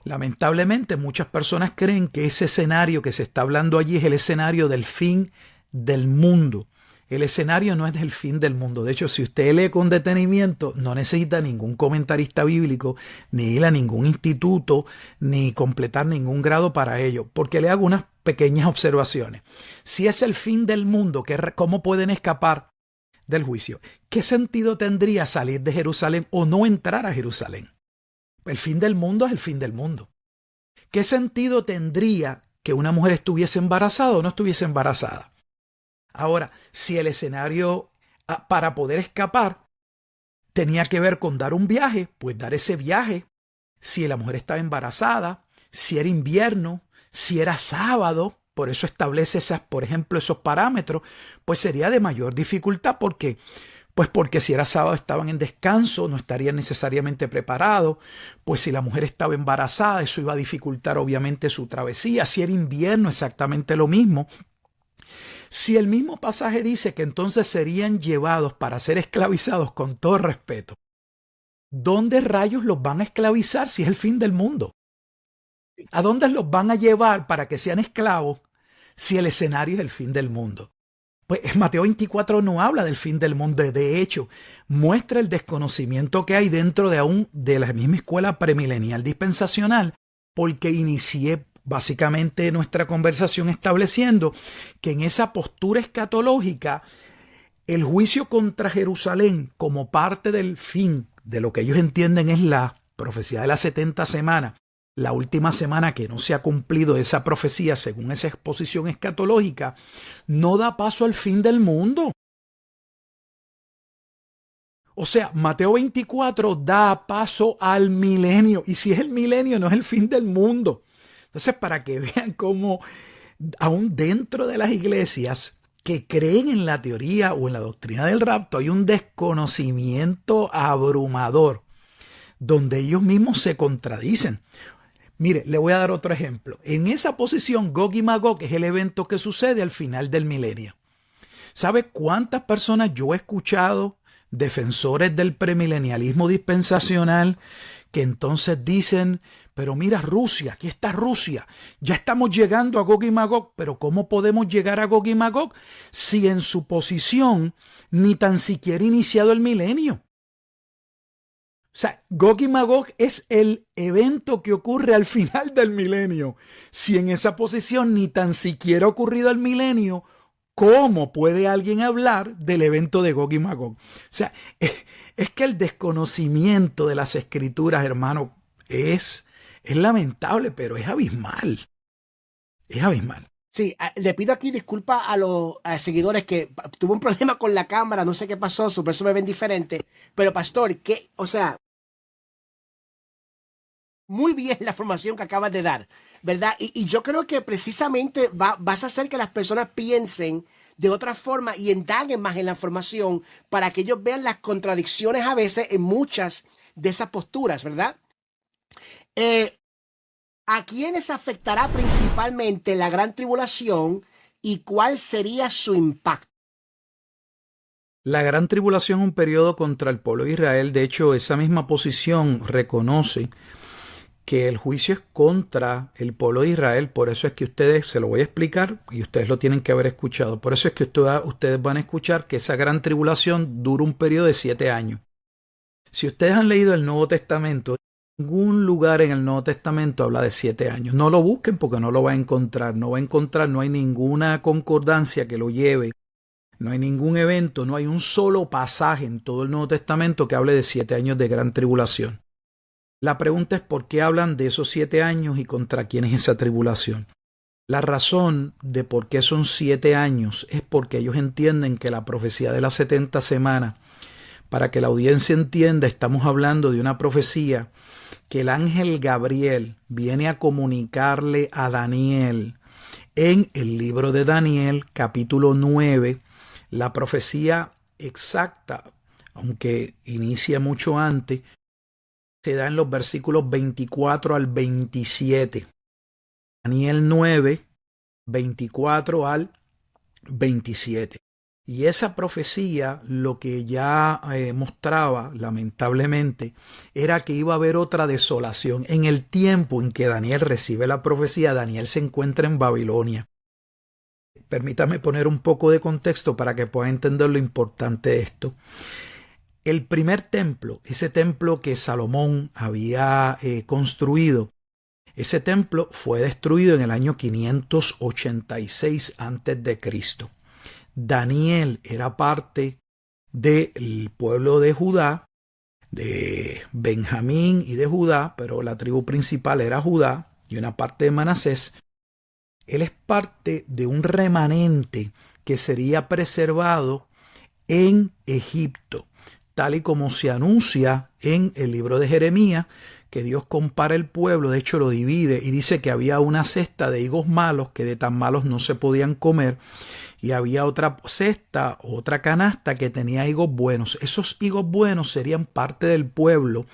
Lamentablemente muchas personas creen que ese escenario que se está hablando allí es el escenario del fin del mundo. El escenario no es el fin del mundo. De hecho, si usted lee con detenimiento, no necesita ningún comentarista bíblico, ni ir a ningún instituto, ni completar ningún grado para ello, porque le hago unas pequeñas observaciones. Si es el fin del mundo, ¿cómo pueden escapar del juicio? ¿Qué sentido tendría salir de Jerusalén o no entrar a Jerusalén? El fin del mundo es el fin del mundo. ¿Qué sentido tendría que una mujer estuviese embarazada o no estuviese embarazada? Ahora, si el escenario para poder escapar tenía que ver con dar un viaje, pues dar ese viaje. Si la mujer estaba embarazada, si era invierno, si era sábado, por eso establece por ejemplo, esos parámetros, pues sería de mayor dificultad. ¿Por qué? Pues porque si era sábado estaban en descanso, no estarían necesariamente preparados. Pues si la mujer estaba embarazada, eso iba a dificultar obviamente su travesía. Si era invierno, exactamente lo mismo. Si el mismo pasaje dice que entonces serían llevados para ser esclavizados, con todo respeto, ¿dónde rayos los van a esclavizar si es el fin del mundo? ¿A dónde los van a llevar para que sean esclavos si el escenario es el fin del mundo? Pues Mateo 24 no habla del fin del mundo. De hecho, muestra el desconocimiento que hay dentro de la misma escuela premilenial dispensacional, porque inicié básicamente nuestra conversación estableciendo que en esa postura escatológica el juicio contra Jerusalén como parte del fin de lo que ellos entienden es la profecía de las 70 semanas, la última semana que no se ha cumplido esa profecía según esa exposición escatológica, no da paso al fin del mundo. O sea, Mateo 24 da paso al milenio. Y si es el milenio, no es el fin del mundo. Entonces, para que vean cómo aún dentro de las iglesias que creen en la teoría o en la doctrina del rapto, hay un desconocimiento abrumador, donde ellos mismos se contradicen. Mire, le voy a dar otro ejemplo. En esa posición, Gog y Magog es el evento que sucede al final del milenio. ¿Sabe cuántas personas yo he escuchado, defensores del premilenialismo dispensacional, que entonces dicen, pero mira Rusia, aquí está Rusia, ya estamos llegando a Gog y Magog, pero ¿cómo podemos llegar a Gog y Magog si en su posición ni tan siquiera ha iniciado el milenio? O sea, Gog y Magog es el evento que ocurre al final del milenio. Si en esa posición ni tan siquiera ha ocurrido el milenio, ¿cómo puede alguien hablar del evento de Gog y Magog? O sea, es que el desconocimiento de las escrituras, hermano, es lamentable, pero es abismal. Es abismal. Sí, le pido aquí disculpas a los seguidores que tuve un problema con la cámara, no sé qué pasó, por eso me ven diferente. Pero pastor, o sea, muy bien la formación que acabas de dar, ¿verdad? Y yo creo que precisamente vas a hacer que las personas piensen de otra forma y indaguen más en la formación para que ellos vean las contradicciones a veces en muchas de esas posturas, ¿verdad? ¿A quiénes afectará principalmente la gran tribulación y cuál sería su impacto? La gran tribulación es un periodo contra el pueblo de Israel. De hecho, esa misma posición reconoce que el juicio es contra el pueblo de Israel. Por eso es que ustedes, se lo voy a explicar y ustedes lo tienen que haber escuchado. Por eso es que ustedes van a escuchar que esa gran tribulación dura un periodo de 7 años. Si ustedes han leído el Nuevo Testamento, ningún lugar en el Nuevo Testamento habla de 7 años. No lo busquen porque no lo va a encontrar. No hay ninguna concordancia que lo lleve. No hay ningún evento, no hay un solo pasaje en todo el Nuevo Testamento que hable de 7 años de gran tribulación. La pregunta es por qué hablan de esos 7 años y contra quién es esa tribulación. La razón de por qué son 7 años es porque ellos entienden que la profecía de las 70 semanas, para que la audiencia entienda, estamos hablando de una profecía que el ángel Gabriel viene a comunicarle a Daniel en el libro de Daniel, capítulo 9, la profecía exacta, aunque inicia mucho antes, se da en los versículos 24 al 27. Daniel 9, 24 al 27. Y esa profecía lo que ya mostraba, lamentablemente, era que iba a haber otra desolación. En el tiempo en que Daniel recibe la profecía, Daniel se encuentra en Babilonia. Permítame poner un poco de contexto para que puedan entender lo importante de esto. El primer templo, ese templo que Salomón había construido, ese templo fue destruido en el año 586 a.C. Daniel era parte del pueblo de Judá, de Benjamín y de Judá, pero la tribu principal era Judá y una parte de Manasés. Él es parte de un remanente que sería preservado en Egipto, tal y como se anuncia en el libro de Jeremías, que Dios compara el pueblo, de hecho lo divide y dice que había una cesta de higos malos que de tan malos no se podían comer y había otra cesta, otra canasta que tenía higos buenos. Esos higos buenos serían parte del pueblo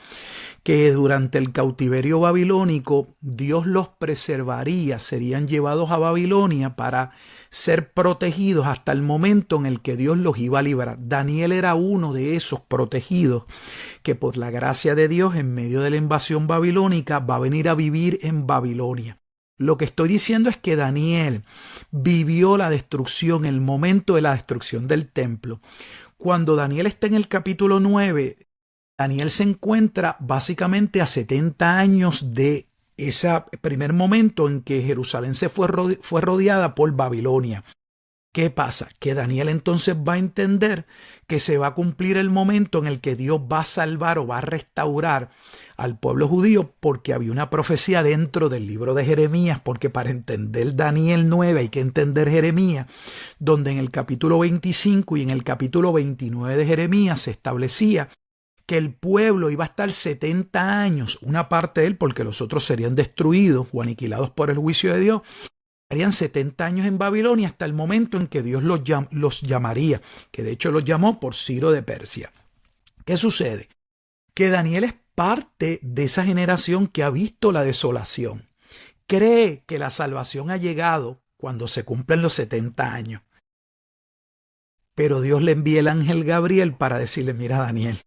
que durante el cautiverio babilónico Dios los preservaría, serían llevados a Babilonia para ser protegidos hasta el momento en el que Dios los iba a librar. Daniel era uno de esos protegidos que por la gracia de Dios en medio de la invasión babilónica va a venir a vivir en Babilonia. Lo que estoy diciendo es que Daniel vivió la destrucción, el momento de la destrucción del templo. Cuando Daniel está en el capítulo 9, Daniel se encuentra básicamente a 70 años de ese primer momento en que Jerusalén se fue rodeada por Babilonia. ¿Qué pasa? Que Daniel entonces va a entender que se va a cumplir el momento en el que Dios va a salvar o va a restaurar al pueblo judío, porque había una profecía dentro del libro de Jeremías, porque para entender Daniel 9 hay que entender Jeremías, donde en el capítulo 25 y en el capítulo 29 de Jeremías se establecía que el pueblo iba a estar 70 años, una parte de él porque los otros serían destruidos o aniquilados por el juicio de Dios. Estarían 70 años en Babilonia hasta el momento en que Dios los llamaría, que de hecho los llamó por Ciro de Persia. ¿Qué sucede? Que Daniel es parte de esa generación que ha visto la desolación. Cree que la salvación ha llegado cuando se cumplen los 70 años. Pero Dios le envía el ángel Gabriel para decirle, mira Daniel,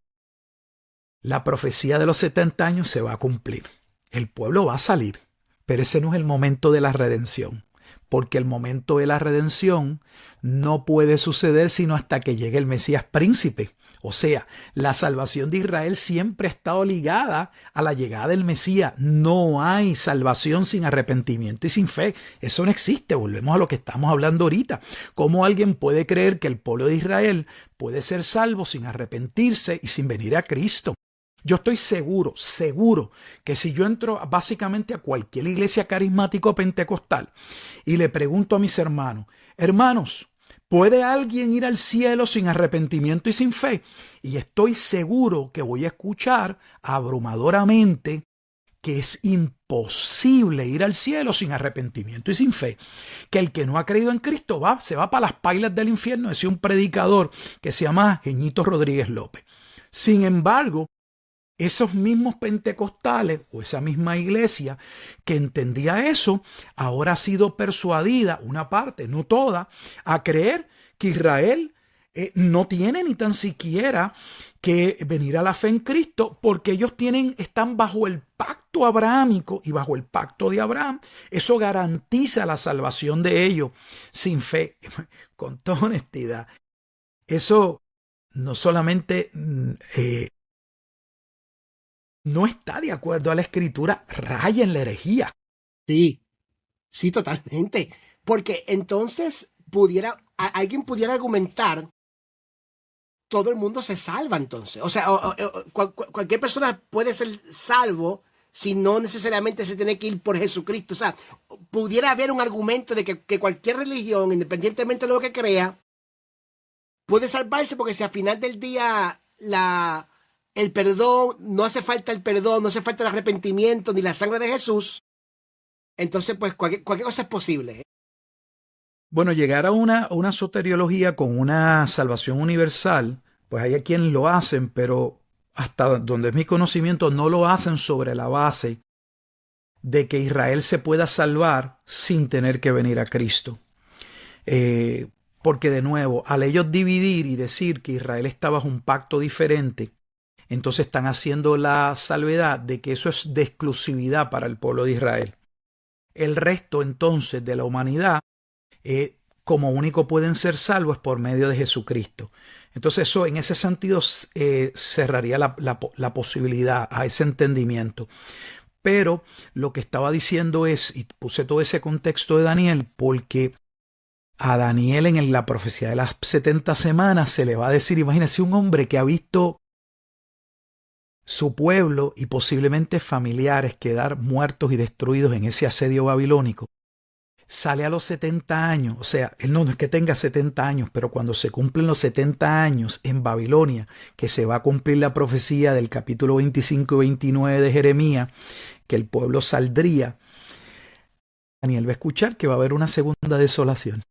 la profecía de los 70 años se va a cumplir. El pueblo va a salir, pero ese no es el momento de la redención. Porque el momento de la redención no puede suceder sino hasta que llegue el Mesías príncipe. O sea, la salvación de Israel siempre ha estado ligada a la llegada del Mesías. No hay salvación sin arrepentimiento y sin fe. Eso no existe. Volvemos a lo que estamos hablando ahorita. ¿Cómo alguien puede creer que el pueblo de Israel puede ser salvo sin arrepentirse y sin venir a Cristo? Yo estoy seguro que si yo entro básicamente a cualquier iglesia carismática o pentecostal y le pregunto a mis hermanos, ¿puede alguien ir al cielo sin arrepentimiento y sin fe? Y estoy seguro que voy a escuchar abrumadoramente que es imposible ir al cielo sin arrepentimiento y sin fe. Que el que no ha creído en Cristo se va para las pailas del infierno, decía un predicador que se llama Jeñito Rodríguez López. Sin embargo, esos mismos pentecostales o esa misma iglesia que entendía eso, ahora ha sido persuadida, una parte, no toda, a creer que Israel no tiene ni tan siquiera que venir a la fe en Cristo, porque ellos están bajo el pacto abrahámico y bajo el pacto de Abraham. Eso garantiza la salvación de ellos sin fe. Con toda honestidad, eso no solamente no está de acuerdo a la Escritura, raya en la herejía. Sí, sí, totalmente. Porque entonces alguien pudiera argumentar, todo el mundo se salva entonces. O sea, cualquier persona puede ser salvo si no necesariamente se tiene que ir por Jesucristo. O sea, pudiera haber un argumento de que cualquier religión, independientemente de lo que crea, puede salvarse, porque si al final del día el perdón, no hace falta el perdón, no hace falta el arrepentimiento ni la sangre de Jesús, entonces pues cualquier cosa es posible. Bueno, llegar a una soteriología con una salvación universal, pues hay quienes lo hacen, pero hasta donde es mi conocimiento no lo hacen sobre la base de que Israel se pueda salvar sin tener que venir a Cristo. Porque de nuevo, al ellos dividir y decir que Israel está bajo un pacto diferente, entonces están haciendo la salvedad de que eso es de exclusividad para el pueblo de Israel. El resto entonces de la humanidad, como único pueden ser salvos por medio de Jesucristo. Entonces eso en ese sentido cerraría la posibilidad a ese entendimiento. Pero lo que estaba diciendo es, y puse todo ese contexto de Daniel, porque a Daniel en la profecía de las 70 semanas se le va a decir, imagínese un hombre que ha visto su pueblo y posiblemente familiares quedar muertos y destruidos en ese asedio babilónico. Sale a los 70 años, o sea, él no es que tenga 70 años, pero cuando se cumplen los 70 años en Babilonia, que se va a cumplir la profecía del capítulo 25 y 29 de Jeremías, que el pueblo saldría, Daniel va a escuchar que va a haber una segunda desolación.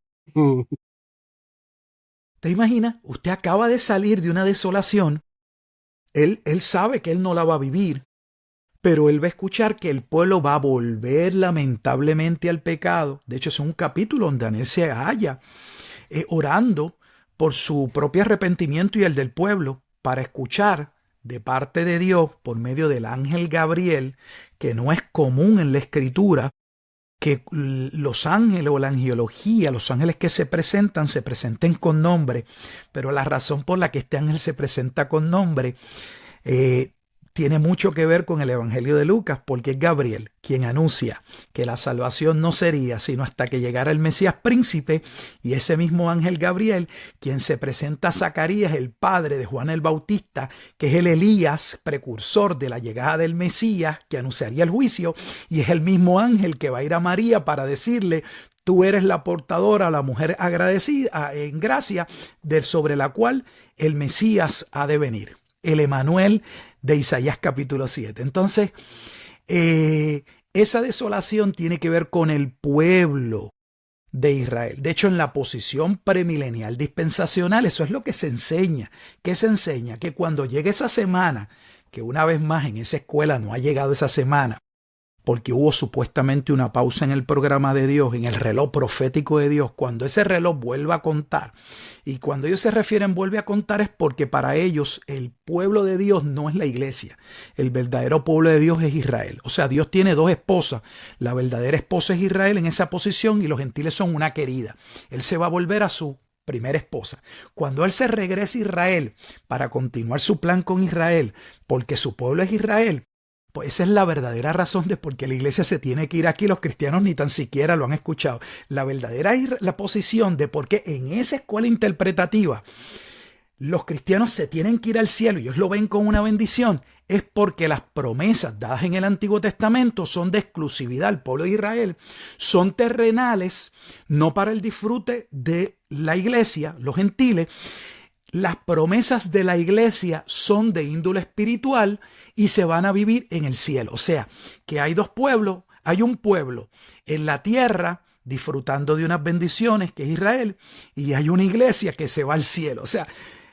¿Te imaginas? Usted acaba de salir de una desolación, él sabe que él no la va a vivir, pero él va a escuchar que el pueblo va a volver lamentablemente al pecado. De hecho, es un capítulo donde Daniel se halla orando por su propio arrepentimiento y el del pueblo, para escuchar de parte de Dios por medio del ángel Gabriel, que no es común en la Escritura que los ángeles o la angelología, los ángeles que se presenten con nombre, pero la razón por la que este ángel se presenta con nombre tiene mucho que ver con el Evangelio de Lucas, porque es Gabriel quien anuncia que la salvación no sería sino hasta que llegara el Mesías príncipe, y ese mismo ángel Gabriel quien se presenta a Zacarías, el padre de Juan el Bautista, que es el Elías, precursor de la llegada del Mesías, que anunciaría el juicio, y es el mismo ángel que va a ir a María para decirle: tú eres la portadora, la mujer agradecida en gracia, sobre la cual el Mesías ha de venir. El Emanuel de Isaías capítulo 7. Entonces, esa desolación tiene que ver con el pueblo de Israel. De hecho, en la posición premilenial dispensacional, eso es lo que se enseña. ¿Qué se enseña? Que cuando llegue esa semana, que una vez más en esa escuela no ha llegado esa semana, porque hubo supuestamente una pausa en el programa de Dios, en el reloj profético de Dios, cuando ese reloj vuelva a contar. Y cuando ellos se refieren vuelve a contar es porque para ellos el pueblo de Dios no es la iglesia. El verdadero pueblo de Dios es Israel. O sea, Dios tiene dos esposas. La verdadera esposa es Israel en esa posición y los gentiles son una querida. Él se va a volver a su primera esposa. Cuando él se regrese a Israel para continuar su plan con Israel, porque su pueblo es Israel, pues esa es la verdadera razón de por qué la iglesia se tiene que ir aquí. Los cristianos ni tan siquiera lo han escuchado. La verdadera la posición de por qué en esa escuela interpretativa los cristianos se tienen que ir al cielo y ellos lo ven como una bendición, es porque las promesas dadas en el Antiguo Testamento son de exclusividad al pueblo de Israel, son terrenales, no para el disfrute de la iglesia, los gentiles. Las promesas de la iglesia son de índole espiritual y se van a vivir en el cielo. O sea, que hay dos pueblos. Hay un pueblo en la tierra disfrutando de unas bendiciones, que es Israel, y hay una iglesia que se va al cielo. O sea,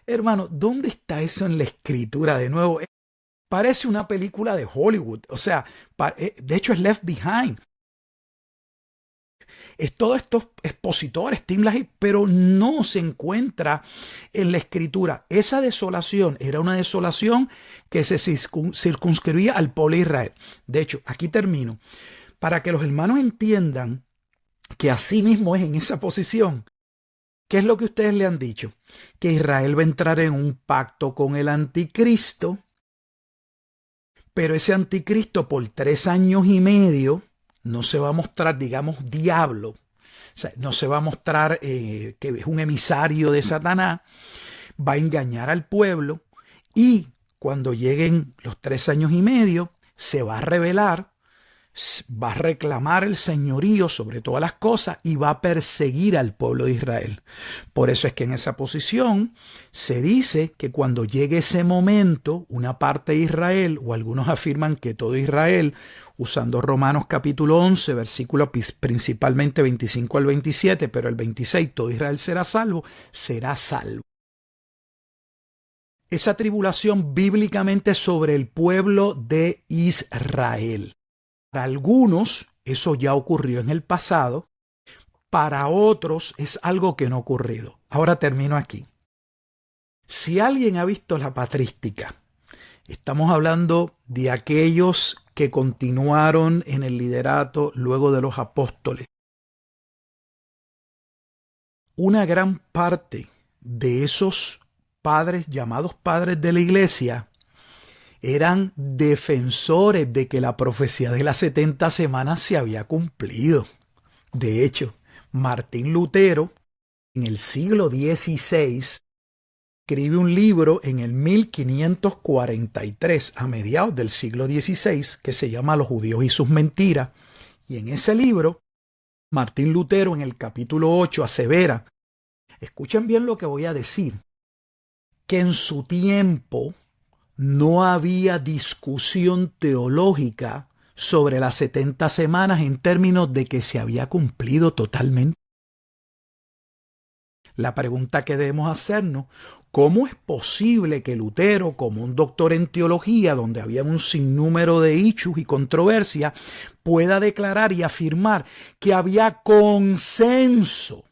hermano, ¿dónde está eso en la escritura? De nuevo, parece una película de Hollywood. O sea, de hecho es Left Behind. Es todos estos expositores, Tim LaHaye, pero no se encuentra en la escritura. Esa desolación era una desolación que se circunscribía al pueblo de Israel. De hecho, aquí termino. Para que los hermanos entiendan que así mismo es en esa posición. ¿Qué es lo que ustedes le han dicho? Que Israel va a entrar en un pacto con el anticristo, pero ese anticristo por 3 años y medio no se va a mostrar, digamos, diablo. O sea, no se va a mostrar que es un emisario de Satanás. Va a engañar al pueblo y cuando lleguen los 3 años y medio se va a rebelar, va a reclamar el señorío sobre todas las cosas y va a perseguir al pueblo de Israel. Por eso es que en esa posición se dice que cuando llegue ese momento, una parte de Israel, o algunos afirman que todo Israel, usando Romanos capítulo 11, versículos principalmente 25 al 27, pero el 26, todo Israel será salvo, será salvo. Esa tribulación bíblicamente sobre el pueblo de Israel. Para algunos eso ya ocurrió en el pasado, para otros es algo que no ha ocurrido. Ahora termino aquí. Si alguien ha visto la patrística, estamos hablando de aquellos que continuaron en el liderato luego de los apóstoles. Una gran parte de esos padres, llamados padres de la iglesia, eran defensores de que la profecía de las 70 semanas se había cumplido. De hecho, Martín Lutero, en el siglo XVI, escribe un libro en el 1543, a mediados del siglo XVI, que se llama Los judíos y sus mentiras. Y en ese libro, Martín Lutero, en el capítulo 8, asevera, escuchen bien lo que voy a decir, que en su tiempo no había discusión teológica sobre las 70 semanas en términos de que se había cumplido totalmente. La pregunta que debemos hacernos, ¿cómo es posible que Lutero, como un doctor en teología, donde había un sinnúmero de issues y controversias, pueda declarar y afirmar que había consenso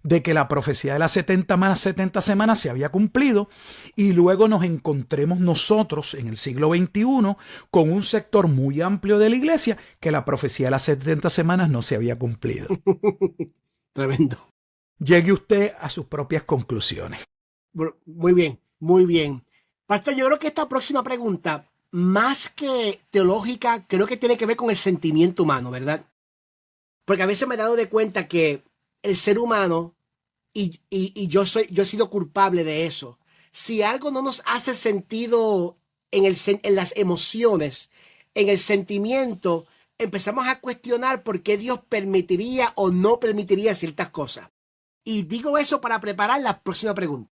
de que la profecía de las 70 semanas se había cumplido, y luego nos encontremos nosotros en el siglo XXI con un sector muy amplio de la iglesia que la profecía de las 70 semanas no se había cumplido? Tremendo. Llegue usted a sus propias conclusiones. Muy bien, muy bien. Pastor, yo creo que esta próxima pregunta, más que teológica, creo que tiene que ver con el sentimiento humano, ¿verdad? Porque a veces me he dado de cuenta que el ser humano, y yo he sido culpable de eso. Si algo no nos hace sentido en las emociones, en el sentimiento, empezamos a cuestionar por qué Dios permitiría o no permitiría ciertas cosas. Y digo eso para preparar la próxima pregunta.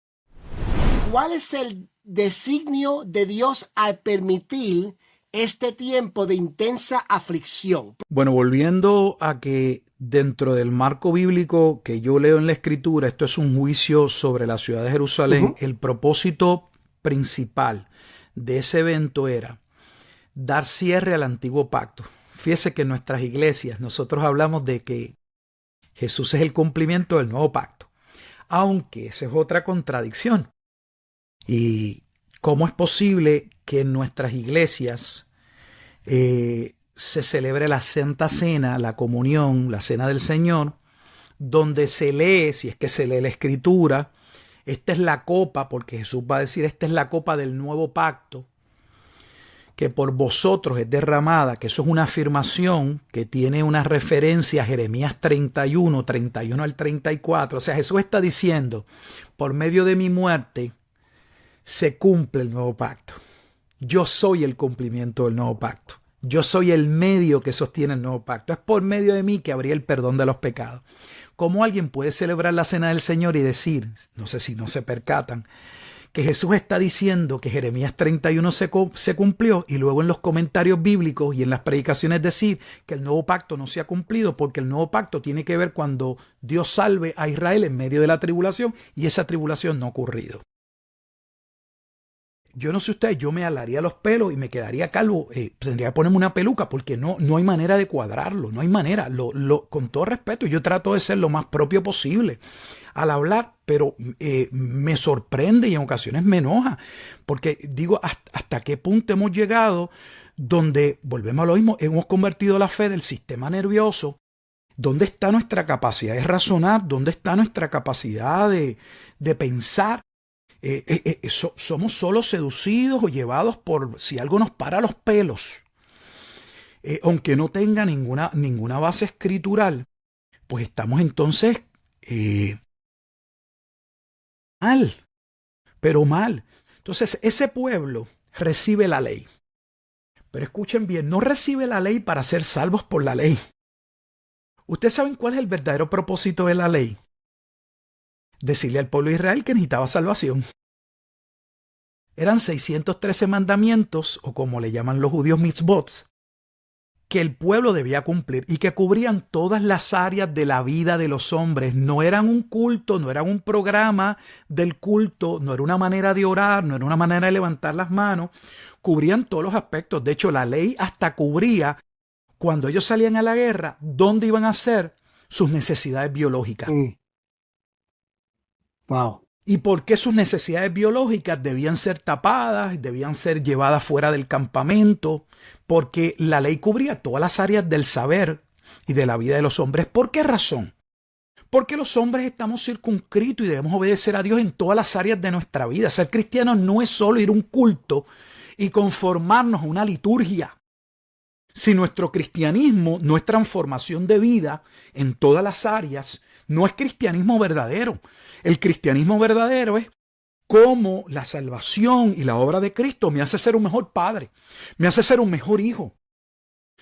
¿Cuál es el designio de Dios al permitir este tiempo de intensa aflicción? Bueno, volviendo a que dentro del marco bíblico que yo leo en la Escritura, esto es un juicio sobre la ciudad de Jerusalén, el propósito principal de ese evento era dar cierre al antiguo pacto. Fíjese que en nuestras iglesias nosotros hablamos de que Jesús es el cumplimiento del nuevo pacto, aunque esa es otra contradicción. ¿Y cómo es posible que en nuestras iglesias se celebre la Santa Cena, la comunión, la Cena del Señor, donde se lee, si es que se lee la Escritura, esta es la copa, porque Jesús va a decir, esta es la copa del nuevo pacto, que por vosotros es derramada, que eso es una afirmación que tiene una referencia a Jeremías 31 al 34. O sea, Jesús está diciendo, por medio de mi muerte se cumple el nuevo pacto. Yo soy el cumplimiento del nuevo pacto. Yo soy el medio que sostiene el nuevo pacto. Es por medio de mí que habría el perdón de los pecados. ¿Cómo alguien puede celebrar la cena del Señor y decir, no sé si no se percatan, que Jesús está diciendo que Jeremías 31 se cumplió y luego en los comentarios bíblicos y en las predicaciones decir que el nuevo pacto no se ha cumplido porque el nuevo pacto tiene que ver cuando Dios salve a Israel en medio de la tribulación y esa tribulación no ha ocurrido? Yo no sé ustedes, yo me alaría los pelos y me quedaría calvo, tendría que ponerme una peluca porque no hay manera de cuadrarlo, no hay manera. Con todo respeto, yo trato de ser lo más propio posible al hablar, pero me sorprende y en ocasiones me enoja, porque digo, ¿hasta qué punto hemos llegado donde, volvemos a lo mismo, hemos convertido la fe del sistema nervioso? ¿Dónde está nuestra capacidad de razonar? ¿Dónde está nuestra capacidad de pensar? Somos solo seducidos o llevados por si algo nos para los pelos, aunque no tenga ninguna base escritural, pues estamos entonces mal, pero mal. Entonces ese pueblo recibe la ley, pero escuchen bien, no recibe la ley para ser salvos por la ley. ¿Ustedes saben cuál es el verdadero propósito de la ley? Decirle al pueblo de Israel que necesitaba salvación. Eran 613 mandamientos, o como le llaman los judíos mitzvot, que el pueblo debía cumplir y que cubrían todas las áreas de la vida de los hombres. No eran un culto, no eran un programa del culto, no era una manera de orar, no era una manera de levantar las manos. Cubrían todos los aspectos. De hecho, la ley hasta cubría, cuando ellos salían a la guerra, dónde iban a hacer sus necesidades biológicas. Wow. Y por qué sus necesidades biológicas debían ser tapadas, debían ser llevadas fuera del campamento, porque la ley cubría todas las áreas del saber y de la vida de los hombres. ¿Por qué razón? Porque los hombres estamos circunscritos y debemos obedecer a Dios en todas las áreas de nuestra vida. Ser cristiano no es solo ir a un culto y conformarnos a una liturgia. Si nuestro cristianismo no es transformación de vida en todas las áreas, no es cristianismo verdadero. El cristianismo verdadero es cómo la salvación y la obra de Cristo me hace ser un mejor padre, me hace ser un mejor hijo.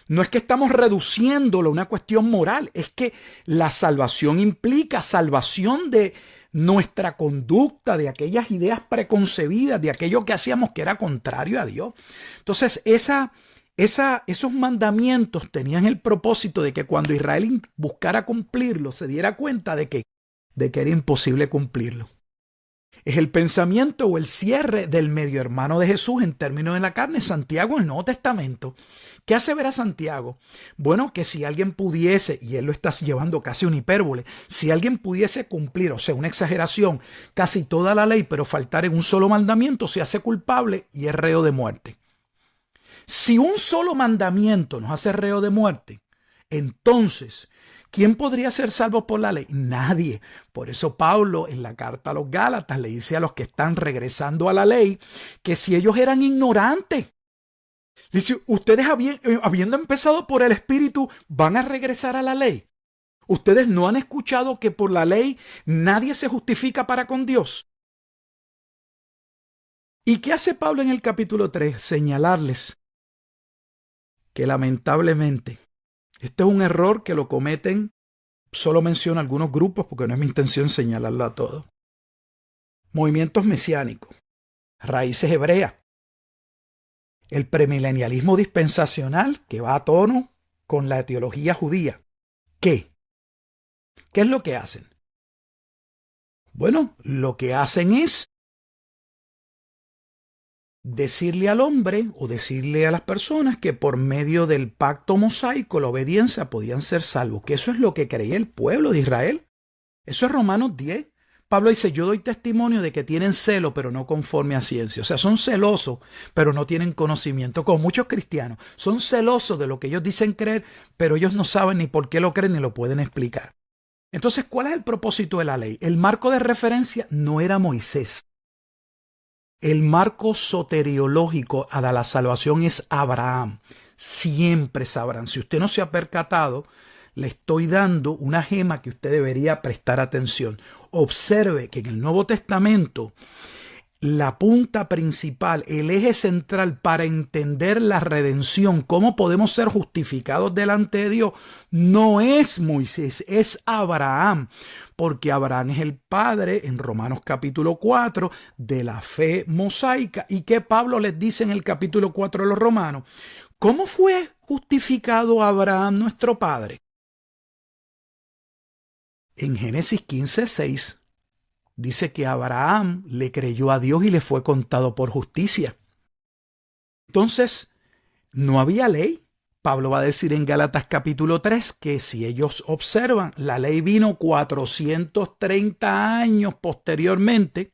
No es que estamos reduciéndolo a una cuestión moral, es que la salvación implica salvación de nuestra conducta, de aquellas ideas preconcebidas, de aquello que hacíamos que era contrario a Dios. Entonces, esos mandamientos tenían el propósito de que cuando Israel buscara cumplirlo, se diera cuenta de que era imposible cumplirlo. Es el pensamiento o el cierre del medio hermano de Jesús en términos de la carne, Santiago en el Nuevo Testamento. ¿Qué hace ver a Santiago? Bueno, que si alguien pudiese, y él lo está llevando casi una hipérbole, si alguien pudiese cumplir, o sea, una exageración, casi toda la ley, pero faltar en un solo mandamiento, se hace culpable y es reo de muerte. Si un solo mandamiento nos hace reo de muerte, entonces, ¿Quién podría ser salvo por la ley? Nadie. Por eso Pablo en la carta a los Gálatas le dice a los que están regresando a la ley que si ellos eran ignorantes, dice, ustedes habiendo empezado por el Espíritu, van a regresar a la ley. Ustedes no han escuchado que por la ley nadie se justifica para con Dios. ¿Y qué hace Pablo en el capítulo 3? Señalarles que lamentablemente este es un error que lo cometen, solo menciono algunos grupos porque no es mi intención señalarlo a todos. Movimientos mesiánicos, raíces hebreas, el premilenialismo dispensacional que va a tono con la teología judía. ¿Qué? ¿Qué es lo que hacen? Bueno, lo que hacen es decirle al hombre o decirle a las personas que por medio del pacto mosaico, la obediencia, podían ser salvos, que eso es lo que creía el pueblo de Israel. Eso es Romanos 10. Pablo dice, yo doy testimonio de que tienen celo, pero no conforme a ciencia. O sea, son celosos, pero no tienen conocimiento. Como muchos cristianos, son celosos de lo que ellos dicen creer, pero ellos no saben ni por qué lo creen ni lo pueden explicar. Entonces, ¿cuál es el propósito de la ley? El marco de referencia no era Moisés. El marco soteriológico a la salvación es Abraham. Siempre es Abraham. Si usted no se ha percatado, le estoy dando una gema que usted debería prestar atención. Observe que en el Nuevo Testamento la punta principal, el eje central para entender la redención, cómo podemos ser justificados delante de Dios, no es Moisés, es Abraham, porque Abraham es el padre, en Romanos capítulo 4, de la fe mosaica. ¿Y qué Pablo les dice en el capítulo 4 de los Romanos? ¿Cómo fue justificado Abraham, nuestro padre? En Génesis 15:6 dice que Abraham le creyó a Dios y le fue contado por justicia. Entonces, no había ley. Pablo va a decir en Gálatas capítulo 3 que si ellos observan, la ley vino 430 años posteriormente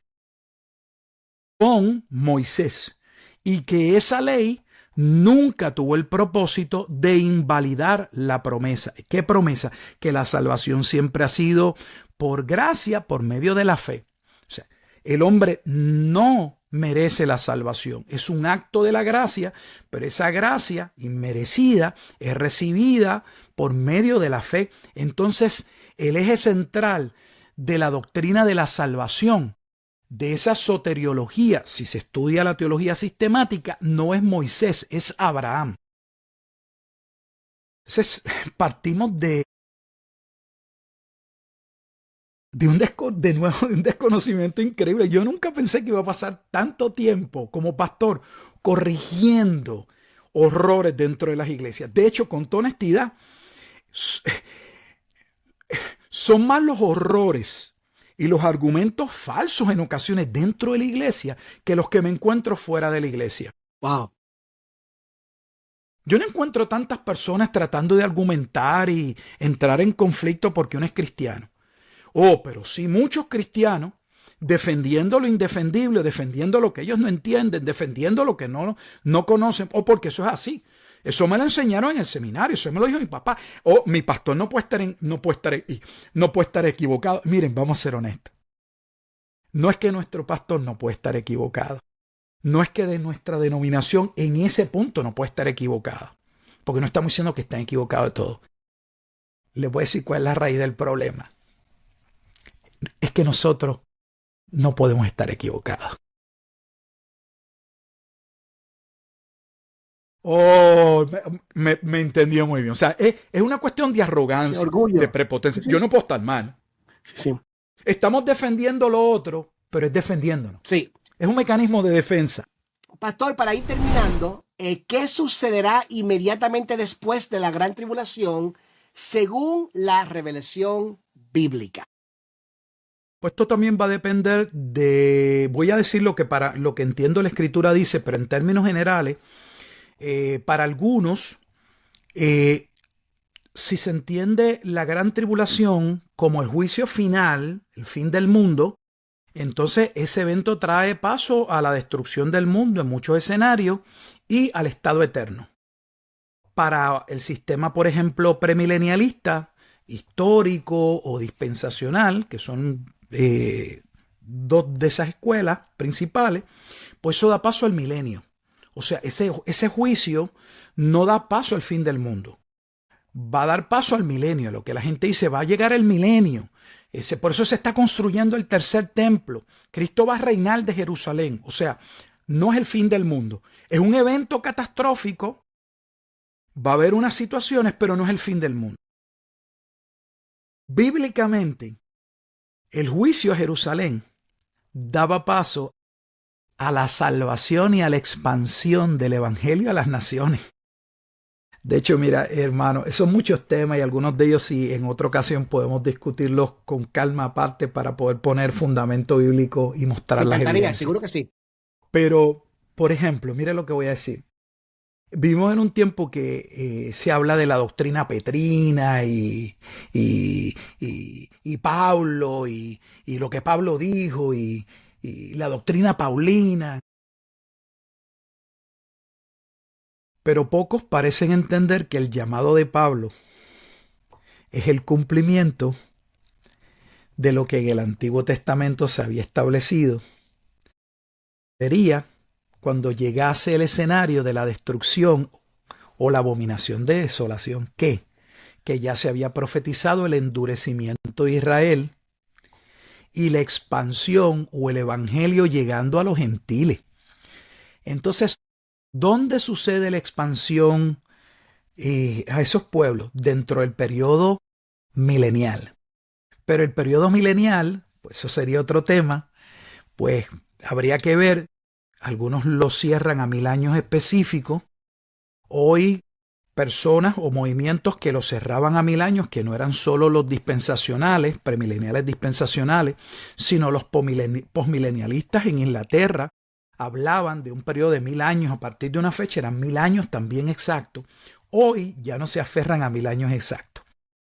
con Moisés y que esa ley nunca tuvo el propósito de invalidar la promesa. ¿Qué promesa? Que la salvación siempre ha sido por gracia, por medio de la fe. O sea, el hombre no merece la salvación. Es un acto de la gracia, pero esa gracia inmerecida es recibida por medio de la fe. Entonces, el eje central de la doctrina de la salvación, de esa soteriología, si se estudia la teología sistemática, no es Moisés, es Abraham. Entonces, partimos de un desconocimiento increíble. Yo nunca pensé que iba a pasar tanto tiempo como pastor corrigiendo horrores dentro de las iglesias. De hecho, con toda honestidad, son más los horrores y los argumentos falsos en ocasiones dentro de la iglesia que los que me encuentro fuera de la iglesia. Wow. Yo no encuentro tantas personas tratando de argumentar y entrar en conflicto porque uno es cristiano. Oh, pero sí muchos cristianos defendiendo lo indefendible, defendiendo lo que ellos no entienden, defendiendo lo que no conocen, o porque eso es así. Eso me lo enseñaron en el seminario, eso me lo dijo mi papá. O mi pastor no puede estar equivocado. Miren, vamos a ser honestos. No es que nuestro pastor no puede estar equivocado. No es que de nuestra denominación en ese punto no puede estar equivocado. Porque no estamos diciendo que están equivocados de todo. Les voy a decir cuál es la raíz del problema. Es que nosotros no podemos estar equivocados. Oh, me entendió muy bien. O sea, es una cuestión de arrogancia, orgullo, de prepotencia. Sí. Yo no puedo estar mal. Sí. Estamos defendiendo lo otro, pero es defendiéndonos. Sí. Es un mecanismo de defensa. Pastor, para ir terminando, ¿qué sucederá inmediatamente después de la gran tribulación según la revelación bíblica? Pues esto también va a depender voy a decir lo que entiendo la Escritura dice, pero en términos generales, para algunos, si se entiende la gran tribulación como el juicio final, el fin del mundo, entonces ese evento trae paso a la destrucción del mundo en muchos escenarios y al estado eterno. Para el sistema, por ejemplo, premilenialista, histórico o dispensacional, que son dos de esas escuelas principales, pues eso da paso al milenio. O sea, ese juicio no da paso al fin del mundo. Va a dar paso al milenio. Lo que la gente dice, va a llegar el milenio. Por eso se está construyendo el tercer templo. Cristo va a reinar de Jerusalén. O sea, no es el fin del mundo. Es un evento catastrófico. Va a haber unas situaciones, pero no es el fin del mundo. Bíblicamente, el juicio a Jerusalén daba paso a la salvación y a la expansión del evangelio a las naciones. De hecho, mira, hermano, son muchos temas y algunos de ellos sí en otra ocasión podemos discutirlos con calma aparte para poder poner fundamento bíblico y mostrar las evidencias. Seguro que sí. Pero, por ejemplo, mire lo que voy a decir. Vivimos en un tiempo que se habla de la doctrina petrina y Pablo y lo que Pablo dijo y la doctrina paulina. Pero pocos parecen entender que el llamado de Pablo es el cumplimiento de lo que en el Antiguo Testamento se había establecido. Sería cuando llegase el escenario de la destrucción o la abominación de desolación, que ya se había profetizado el endurecimiento de Israel y la expansión o el evangelio llegando a los gentiles. Entonces, ¿dónde sucede la expansión a esos pueblos? Dentro del periodo milenial. Pero el periodo milenial, pues eso sería otro tema, pues habría que ver, algunos lo cierran a 1000 años específicos. Hoy personas o movimientos que lo cerraban a 1000 años, que no eran solo los dispensacionales, premileniales dispensacionales, sino los posmilenialistas en Inglaterra, hablaban de un periodo de 1000 años a partir de una fecha, eran 1000 años también exactos. Hoy ya no se aferran a 1000 años exactos.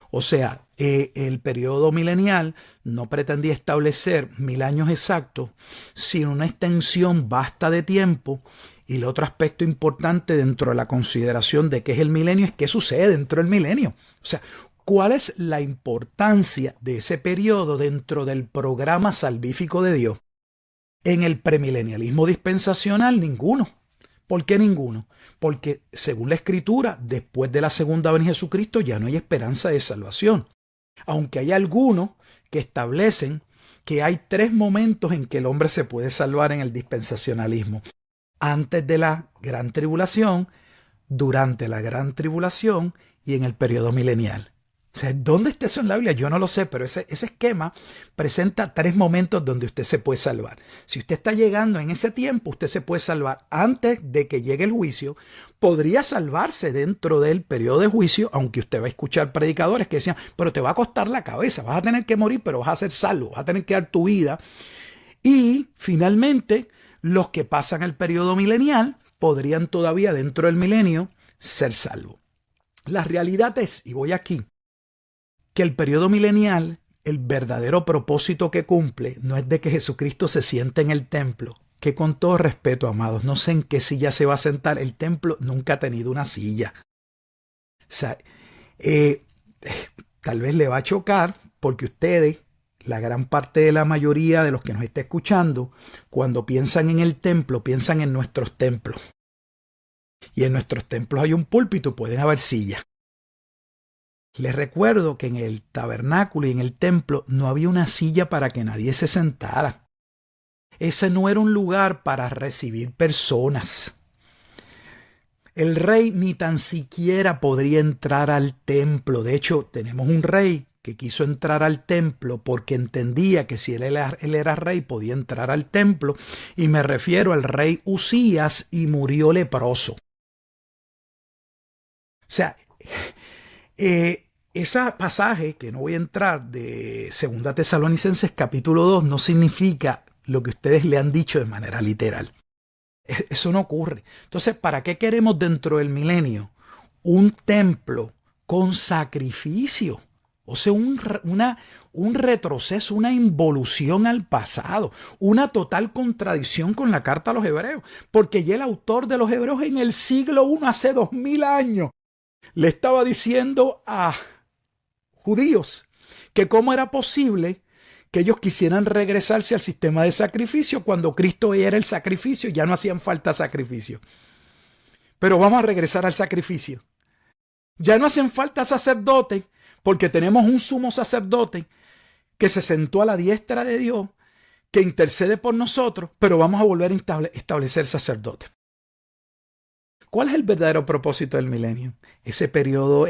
O sea, el periodo milenial no pretendía establecer 1000 años exactos, sino una extensión vasta de tiempo. Y el otro aspecto importante dentro de la consideración de qué es el milenio es qué sucede dentro del milenio. O sea, ¿cuál es la importancia de ese periodo dentro del programa salvífico de Dios? En el premilenialismo dispensacional, ninguno. ¿Por qué ninguno? Porque según la Escritura, después de la segunda venida de Jesucristo ya no hay esperanza de salvación. Aunque hay algunos que establecen que hay 3 momentos en que el hombre se puede salvar en el dispensacionalismo. Antes de la gran tribulación, durante la gran tribulación y en el periodo milenial. O sea, ¿dónde está eso en la Biblia? Yo no lo sé, pero ese esquema presenta 3 momentos donde usted se puede salvar. Si usted está llegando en ese tiempo, usted se puede salvar antes de que llegue el juicio. Podría salvarse dentro del periodo de juicio, aunque usted va a escuchar predicadores que decían, pero te va a costar la cabeza, vas a tener que morir, pero vas a ser salvo, vas a tener que dar tu vida. Y finalmente, los que pasan el periodo milenial podrían todavía dentro del milenio ser salvos. La realidad es, y voy aquí, que el periodo milenial, el verdadero propósito que cumple, no es de que Jesucristo se siente en el templo, que con todo respeto, amados, no sé en qué silla se va a sentar, el templo nunca ha tenido una silla. O sea, tal vez le va a chocar porque ustedes, la gran parte de la mayoría de los que nos está escuchando, cuando piensan en el templo, piensan en nuestros templos. Y en nuestros templos hay un púlpito, pueden haber sillas. Les recuerdo que en el tabernáculo y en el templo no había una silla para que nadie se sentara. Ese no era un lugar para recibir personas. El rey ni tan siquiera podría entrar al templo. De hecho, tenemos un rey que quiso entrar al templo porque entendía que si él era rey podía entrar al templo. Y me refiero al rey Usías y murió leproso. O sea, ese pasaje, que no voy a entrar, de 2 Tesalonicenses capítulo 2, no significa lo que ustedes le han dicho de manera literal. Eso no ocurre. Entonces, ¿para qué queremos dentro del milenio un templo con sacrificio? O sea, un retroceso, una involución al pasado, una total contradicción con la carta a los hebreos. Porque ya el autor de los hebreos en el siglo I, hace 2000 años, le estaba diciendo a judíos, que cómo era posible que ellos quisieran regresarse al sistema de sacrificio cuando Cristo era el sacrificio, ya no hacían falta sacrificio. Pero vamos a regresar al sacrificio. Ya no hacen falta sacerdotes porque tenemos un sumo sacerdote que se sentó a la diestra de Dios, que intercede por nosotros, pero vamos a volver a establecer sacerdotes. ¿Cuál es el verdadero propósito del milenio? Ese periodo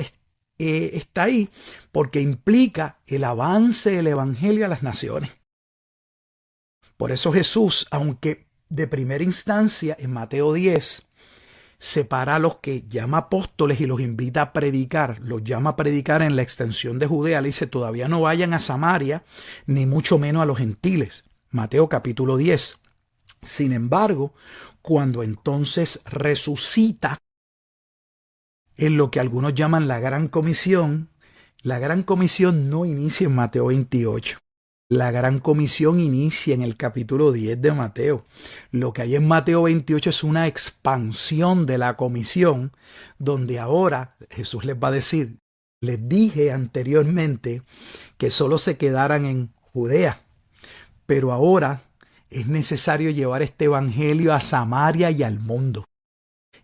está ahí porque implica el avance del evangelio a las naciones. Por eso Jesús, aunque de primera instancia en Mateo 10, separa a los que llama apóstoles y los invita a predicar, los llama a predicar en la extensión de Judea, le dice todavía no vayan a Samaria, ni mucho menos a los gentiles. Mateo capítulo 10. Sin embargo, cuando entonces resucita en lo que algunos llaman la Gran Comisión no inicia en Mateo 28. La Gran Comisión inicia en el capítulo 10 de Mateo. Lo que hay en Mateo 28 es una expansión de la comisión, donde ahora Jesús les va a decir, les dije anteriormente que solo se quedaran en Judea, pero ahora es necesario llevar este evangelio a Samaria y al mundo.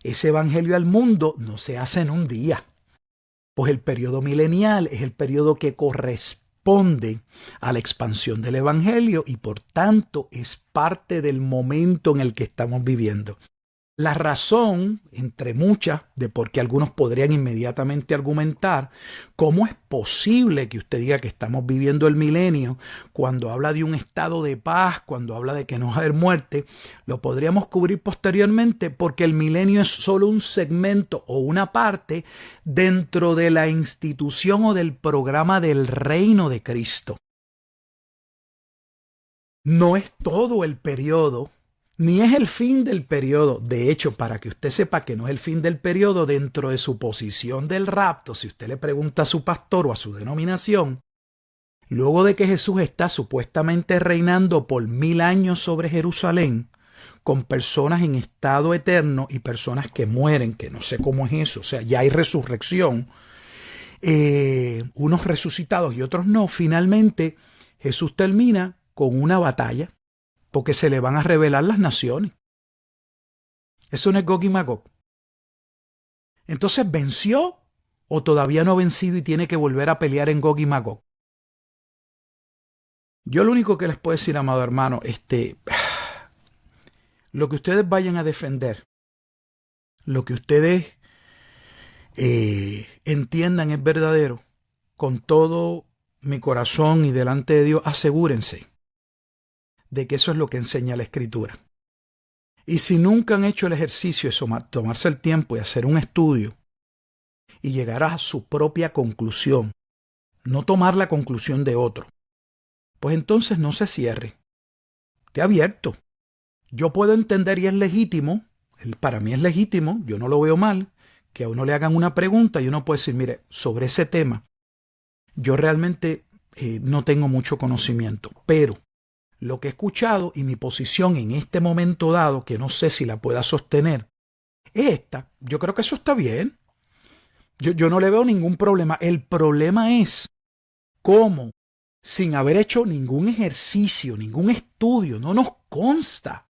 Ese evangelio al mundo no se hace en un día, pues el periodo milenial es el periodo que corresponde a la expansión del evangelio y por tanto es parte del momento en el que estamos viviendo. La razón, entre muchas, de por qué algunos podrían inmediatamente argumentar cómo es posible que usted diga que estamos viviendo el milenio cuando habla de un estado de paz, cuando habla de que no va a haber muerte, lo podríamos cubrir posteriormente porque el milenio es solo un segmento o una parte dentro de la institución o del programa del reino de Cristo. No es todo el periodo, ni es el fin del periodo. De hecho, para que usted sepa que no es el fin del periodo, dentro de su posición del rapto, si usted le pregunta a su pastor o a su denominación, luego de que Jesús está supuestamente reinando por 1000 años sobre Jerusalén, con personas en estado eterno y personas que mueren, que no sé cómo es eso, o sea, ya hay resurrección, unos resucitados y otros no, finalmente Jesús termina con una batalla, porque se le van a revelar las naciones. Eso no es Gog y Magog. Entonces, ¿venció o todavía no ha vencido y tiene que volver a pelear en Gog y Magog? Yo lo único que les puedo decir, amado hermano, lo que ustedes vayan a defender, lo que ustedes entiendan es verdadero, con todo mi corazón y delante de Dios, asegúrense de que eso es lo que enseña la Escritura. Y si nunca han hecho el ejercicio de tomarse el tiempo y hacer un estudio y llegar a su propia conclusión, no tomar la conclusión de otro, pues entonces no se cierre. Esté abierto. Yo puedo entender y es legítimo, para mí es legítimo, yo no lo veo mal, que a uno le hagan una pregunta y uno puede decir, mire, sobre ese tema, yo realmente no tengo mucho conocimiento, pero lo que he escuchado y mi posición en este momento dado, que no sé si la pueda sostener, es esta. Yo creo que eso está bien. Yo no le veo ningún problema. El problema es cómo, sin haber hecho ningún ejercicio, ningún estudio, no nos consta.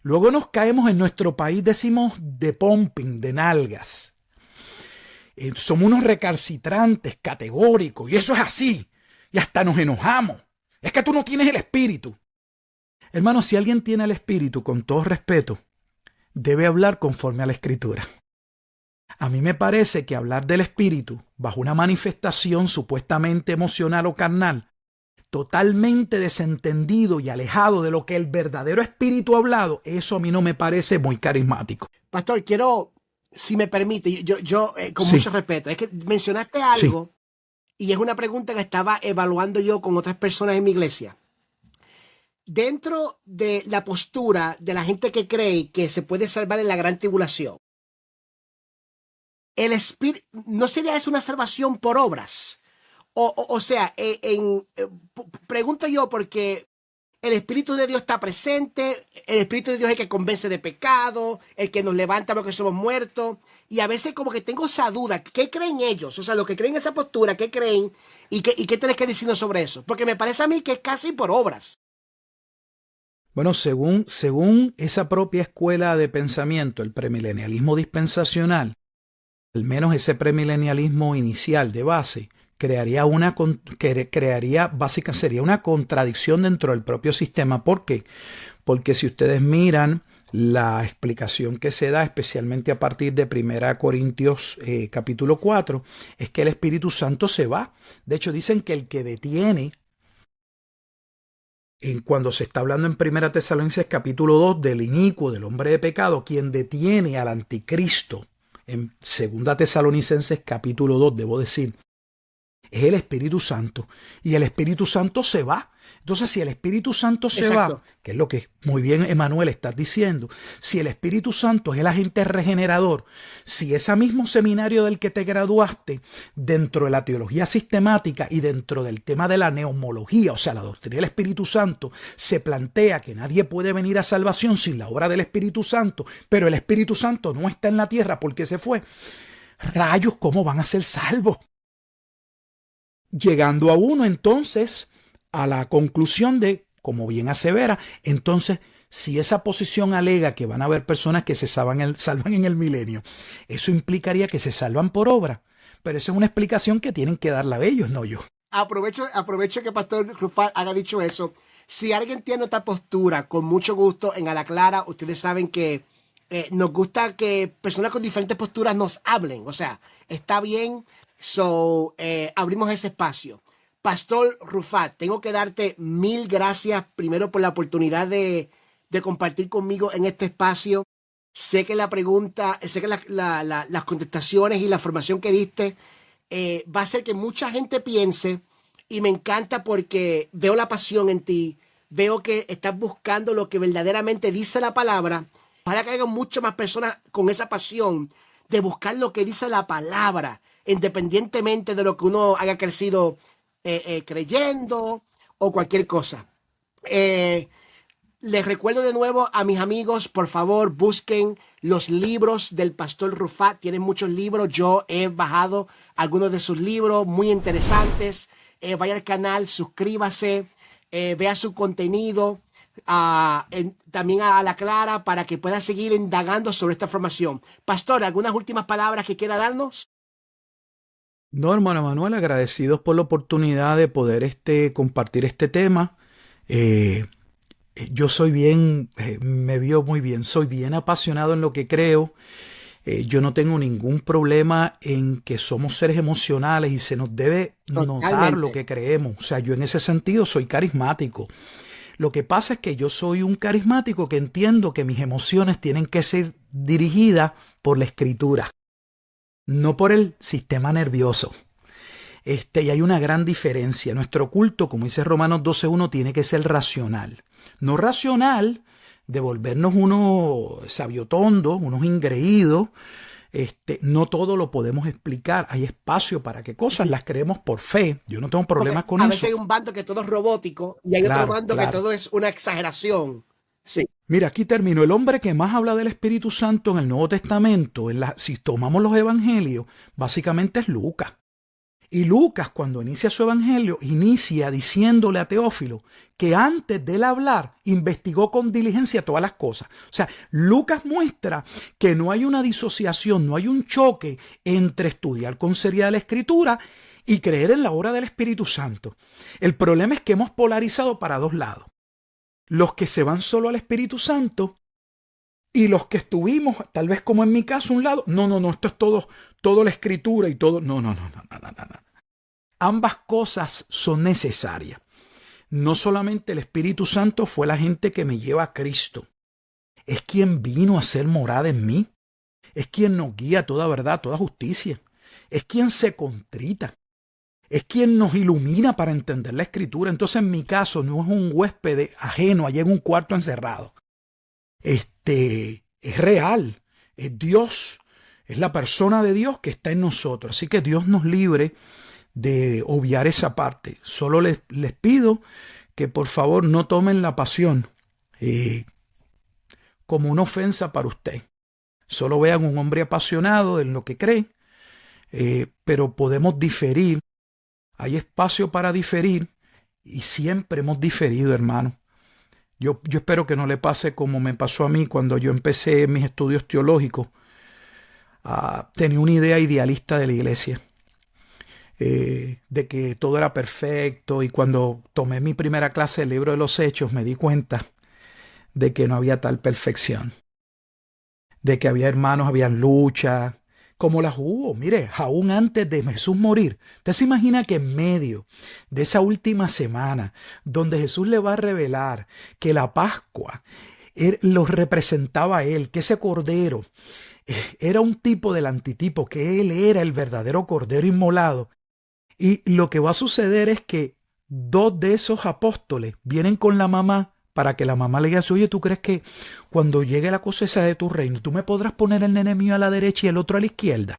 Luego nos caemos en nuestro país, decimos de pumping, de nalgas. Somos unos recalcitrantes, categóricos, y eso es así. Y hasta nos enojamos. Es que tú no tienes el espíritu. Hermano, si alguien tiene el espíritu, con todo respeto, debe hablar conforme a la Escritura. A mí me parece que hablar del espíritu bajo una manifestación supuestamente emocional o carnal, totalmente desentendido y alejado de lo que el verdadero espíritu ha hablado, eso a mí no me parece muy carismático. Pastor, quiero, si me permite, yo con Sí. mucho respeto, es que mencionaste algo y es una pregunta que estaba evaluando yo con otras personas en mi iglesia. Dentro de la postura de la gente que cree que se puede salvar en la gran tribulación, el espíritu, ¿no sería eso una salvación por obras? O sea, pregunto yo porque el Espíritu de Dios está presente, el Espíritu de Dios es el que convence de pecado, el que nos levanta porque somos muertos. Y a veces como que tengo esa duda, ¿qué creen ellos? O sea, los que creen esa postura, ¿qué creen? ¿Y qué tienes que decirnos sobre eso? Porque me parece a mí que es casi por obras. Bueno, según esa propia escuela de pensamiento, el premilenialismo dispensacional, al menos ese premilenialismo inicial de base, sería una contradicción dentro del propio sistema. ¿Por qué? Porque si ustedes miran la explicación que se da, especialmente a partir de 1 Corintios capítulo 4, es que el Espíritu Santo se va. De hecho, dicen que el que detiene, cuando se está hablando en 1 Tesalonicenses capítulo 2 del inicuo, del hombre de pecado, quien detiene al anticristo, en 2 Tesalonicenses capítulo 2, debo decir, es el Espíritu Santo. Y el Espíritu Santo se va. Entonces, si el Espíritu Santo se va, que es lo que muy bien Emanuel estás diciendo, si el Espíritu Santo es el agente regenerador, si ese mismo seminario del que te graduaste, dentro de la teología sistemática y dentro del tema de la neumología, o sea, la doctrina del Espíritu Santo, se plantea que nadie puede venir a salvación sin la obra del Espíritu Santo, pero el Espíritu Santo no está en la tierra porque se fue. Rayos, ¿cómo van a ser salvos? Llegando a uno entonces a la conclusión de, como bien asevera, entonces si esa posición alega que van a haber personas que se salvan en el milenio, eso implicaría que se salvan por obra, pero eso es una explicación que tienen que darla ellos, no yo. Aprovecho que Pastor Rufat haya dicho eso. Si alguien tiene otra postura, con mucho gusto en A la Clara, ustedes saben que nos gusta que personas con diferentes posturas nos hablen, o sea, está bien. Abrimos ese espacio. Pastor Rufat, tengo que darte 1000 gracias primero por la oportunidad de compartir conmigo en este espacio. Sé que las contestaciones y la formación que diste va a hacer que mucha gente piense, y me encanta porque veo la pasión en ti, veo que estás buscando lo que verdaderamente dice la palabra. Ojalá que haya muchas más personas con esa pasión de buscar lo que dice la palabra, independientemente de lo que uno haya crecido creyendo o cualquier cosa. Les recuerdo de nuevo a mis amigos, por favor, busquen los libros del Pastor Rufat. Tienen muchos libros. Yo he bajado algunos de sus libros muy interesantes. Vaya al canal, suscríbase, vea su contenido. También a La Clara para que pueda seguir indagando sobre esta formación. Pastor, ¿algunas últimas palabras que quiera darnos? No, hermano Manuel, agradecidos por la oportunidad de poder compartir este tema. Yo soy bien, me vio muy bien, soy bien apasionado en lo que creo. Yo no tengo ningún problema en que somos seres emocionales y se nos debe notar lo que creemos. O sea, yo en ese sentido soy carismático. Lo que pasa es que yo soy un carismático que entiendo que mis emociones tienen que ser dirigidas por la Escritura, no por el sistema nervioso. Y hay una gran diferencia. Nuestro culto, como dice Romanos 12:1, tiene que ser racional. No racional de volvernos unos sabiotondos, unos ingreídos. No todo lo podemos explicar. Hay espacio para que cosas las creemos por fe. Yo no tengo problemas con eso. A veces hay un bando que todo es robótico y hay otro bando que todo es una exageración. Sí. Mira, aquí termino. El hombre que más habla del Espíritu Santo en el Nuevo Testamento, si tomamos los evangelios, básicamente es Lucas. Y Lucas, cuando inicia su evangelio, inicia diciéndole a Teófilo que antes de él hablar, investigó con diligencia todas las cosas. O sea, Lucas muestra que no hay una disociación, no hay un choque entre estudiar con seriedad la Escritura y creer en la obra del Espíritu Santo. El problema es que hemos polarizado para dos lados. Los que se van solo al Espíritu Santo y los que estuvimos, tal vez como en mi caso, un lado. No, esto es todo la Escritura y todo. No. Ambas cosas son necesarias. No solamente el Espíritu Santo fue la gente que me lleva a Cristo. Es quien vino a hacer morada en mí. Es quien nos guía a toda verdad, a toda justicia. Es quien se contrita. Es quien nos ilumina para entender la Escritura. Entonces, en mi caso, no es un huésped ajeno allá en un cuarto encerrado. Es real. Es Dios. Es la persona de Dios que está en nosotros. Así que Dios nos libre de obviar esa parte. Solo les pido que por favor no tomen la pasión como una ofensa para usted. Solo vean un hombre apasionado en lo que cree, pero podemos diferir. Hay espacio para diferir y siempre hemos diferido, hermano. Yo espero que no le pase como me pasó a mí cuando yo empecé mis estudios teológicos. Tenía una idea idealista de la iglesia, de que todo era perfecto, y cuando tomé mi primera clase del libro de los Hechos me di cuenta de que no había tal perfección, de que había hermanos, había luchas, como las hubo, mire, aún antes de Jesús morir. Usted se imagina que en medio de esa última semana, donde Jesús le va a revelar que la Pascua los representaba a él, que ese cordero era un tipo del antitipo, que él era el verdadero cordero inmolado. Y lo que va a suceder es que 2 de esos apóstoles vienen con la mamá para que la mamá le diga: oye, ¿tú crees que cuando llegue la cosa esa de tu reino, tú me podrás poner el nene mío a la derecha y el otro a la izquierda?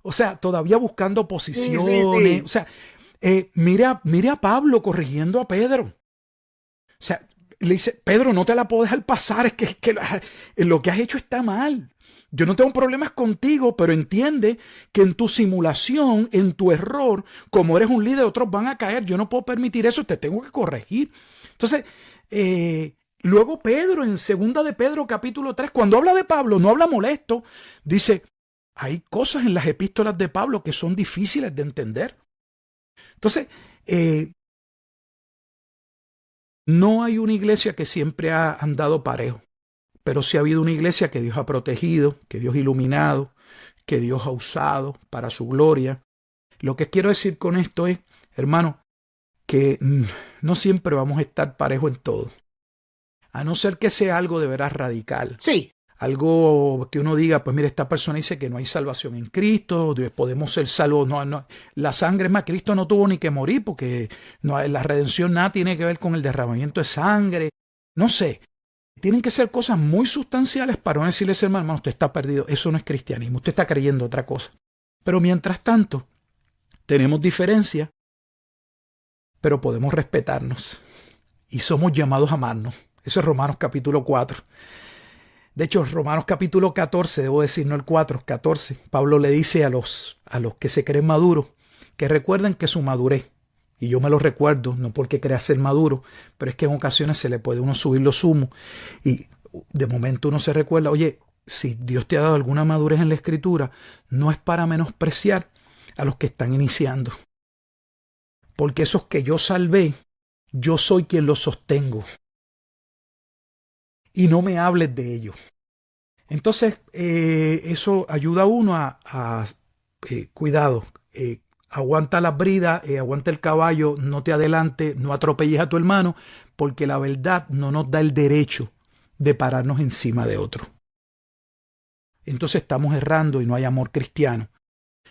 O sea, todavía buscando posiciones. Sí. O sea, mire a Pablo corrigiendo a Pedro. O sea, le dice: Pedro, no te la puedo dejar pasar, es que lo que has hecho está mal. Yo no tengo problemas contigo, pero entiende que en tu simulación, en tu error, como eres un líder, otros van a caer. Yo no puedo permitir eso, te tengo que corregir. Entonces, luego Pedro, en 2 de Pedro, capítulo 3, cuando habla de Pablo, no habla molesto. Dice, hay cosas en las epístolas de Pablo que son difíciles de entender. Entonces, no hay una iglesia que siempre ha andado parejo. Pero sí ha habido una iglesia que Dios ha protegido, que Dios ha iluminado, que Dios ha usado para su gloria. Lo que quiero decir con esto es, hermano, que no siempre vamos a estar parejos en todo. A no ser que sea algo de veras radical. Sí. Algo que uno diga, pues mira, esta persona dice que no hay salvación en Cristo, podemos ser salvos. No, la sangre, es más, Cristo no tuvo ni que morir, porque la redención nada tiene que ver con el derramamiento de sangre. No sé. Tienen que ser cosas muy sustanciales para no decirle a ese hermano, usted está perdido. Eso no es cristianismo, usted está creyendo otra cosa. Pero mientras tanto, tenemos diferencias, pero podemos respetarnos. Y somos llamados a amarnos. Eso es Romanos capítulo 4. De hecho, Romanos capítulo 14, debo decir, no el 4, 14. Pablo le dice a los que se creen maduros que recuerden que su madurez, y yo me lo recuerdo, no porque crea ser maduro, pero es que en ocasiones se le puede uno subir los humos y de momento uno se recuerda, oye, si Dios te ha dado alguna madurez en la Escritura, no es para menospreciar a los que están iniciando. Porque esos que yo salvé, yo soy quien los sostengo. Y no me hables de ellos. Entonces, eso ayuda a uno a cuidado, aguanta las bridas, aguanta el caballo, no te adelante, no atropelles a tu hermano, porque la verdad no nos da el derecho de pararnos encima de otro. Entonces estamos errando y no hay amor cristiano.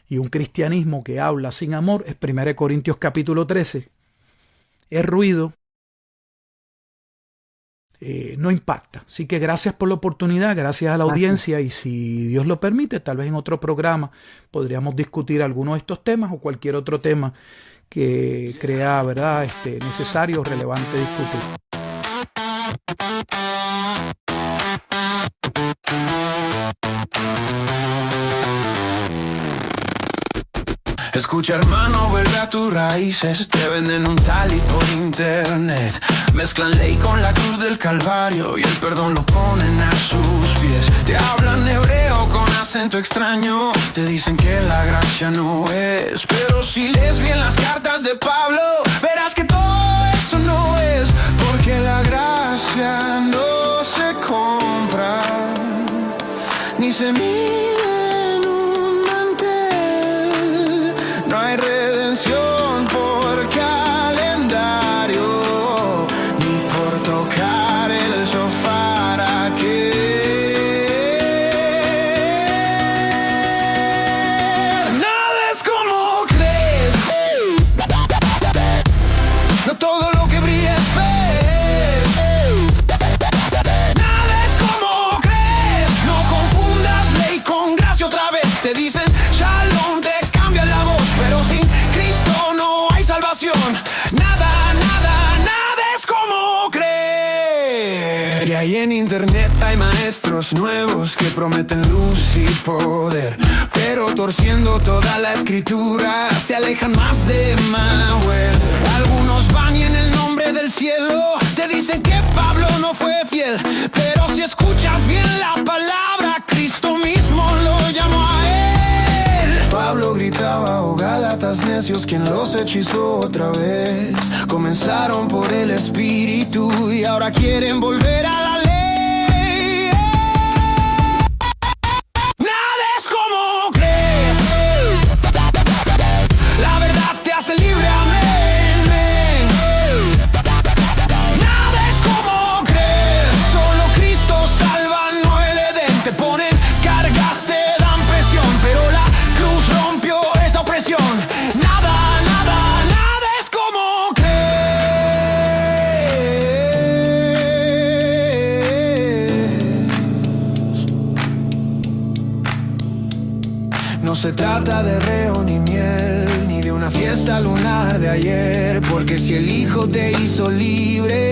Y un cristianismo que habla sin amor es 1 Corintios capítulo 13. Es ruido, no impacta. Así que gracias por la oportunidad, gracias a la audiencia, y si Dios lo permite, tal vez en otro programa podríamos discutir alguno de estos temas o cualquier otro tema que crea, ¿verdad?, necesario o relevante discutir. Escucha, hermano, vuelve a tus raíces. Te venden un talit por internet. Mezclan ley con la cruz del Calvario y el perdón lo ponen a sus pies. Te hablan hebreo con acento extraño. Te dicen que la gracia no es. Pero si lees bien las cartas de Pablo, verás que todo eso no es. Porque la gracia no se compra ni se mide. No hay redención por calendario, ni por tocar el shofar aquel. Nada es como crees. No todo lo que brilla es fe. Nada es como crees. No confundas ley con unos nuevos que prometen luz y poder, pero torciendo toda la escritura se alejan más de Manuel. Algunos van y en el nombre del cielo te dicen que Pablo no fue fiel, pero si escuchas bien la palabra, Cristo mismo lo llamó a él. Pablo gritaba, oh Gálatas necios, ¿quién los hechizó otra vez? Comenzaron por el Espíritu y ahora quieren volver a la ley. Nada es como crees, la verdad te hace libre, amén. Nada es como crees, solo Cristo salva, no el Edén. Te ponen cargas, te dan presión, pero la cruz rompió esa opresión. Nada, nada, nada es como crees. No se trata de reo ni miel, ni de una fiesta lunar de ayer, porque si el Hijo te hizo libre,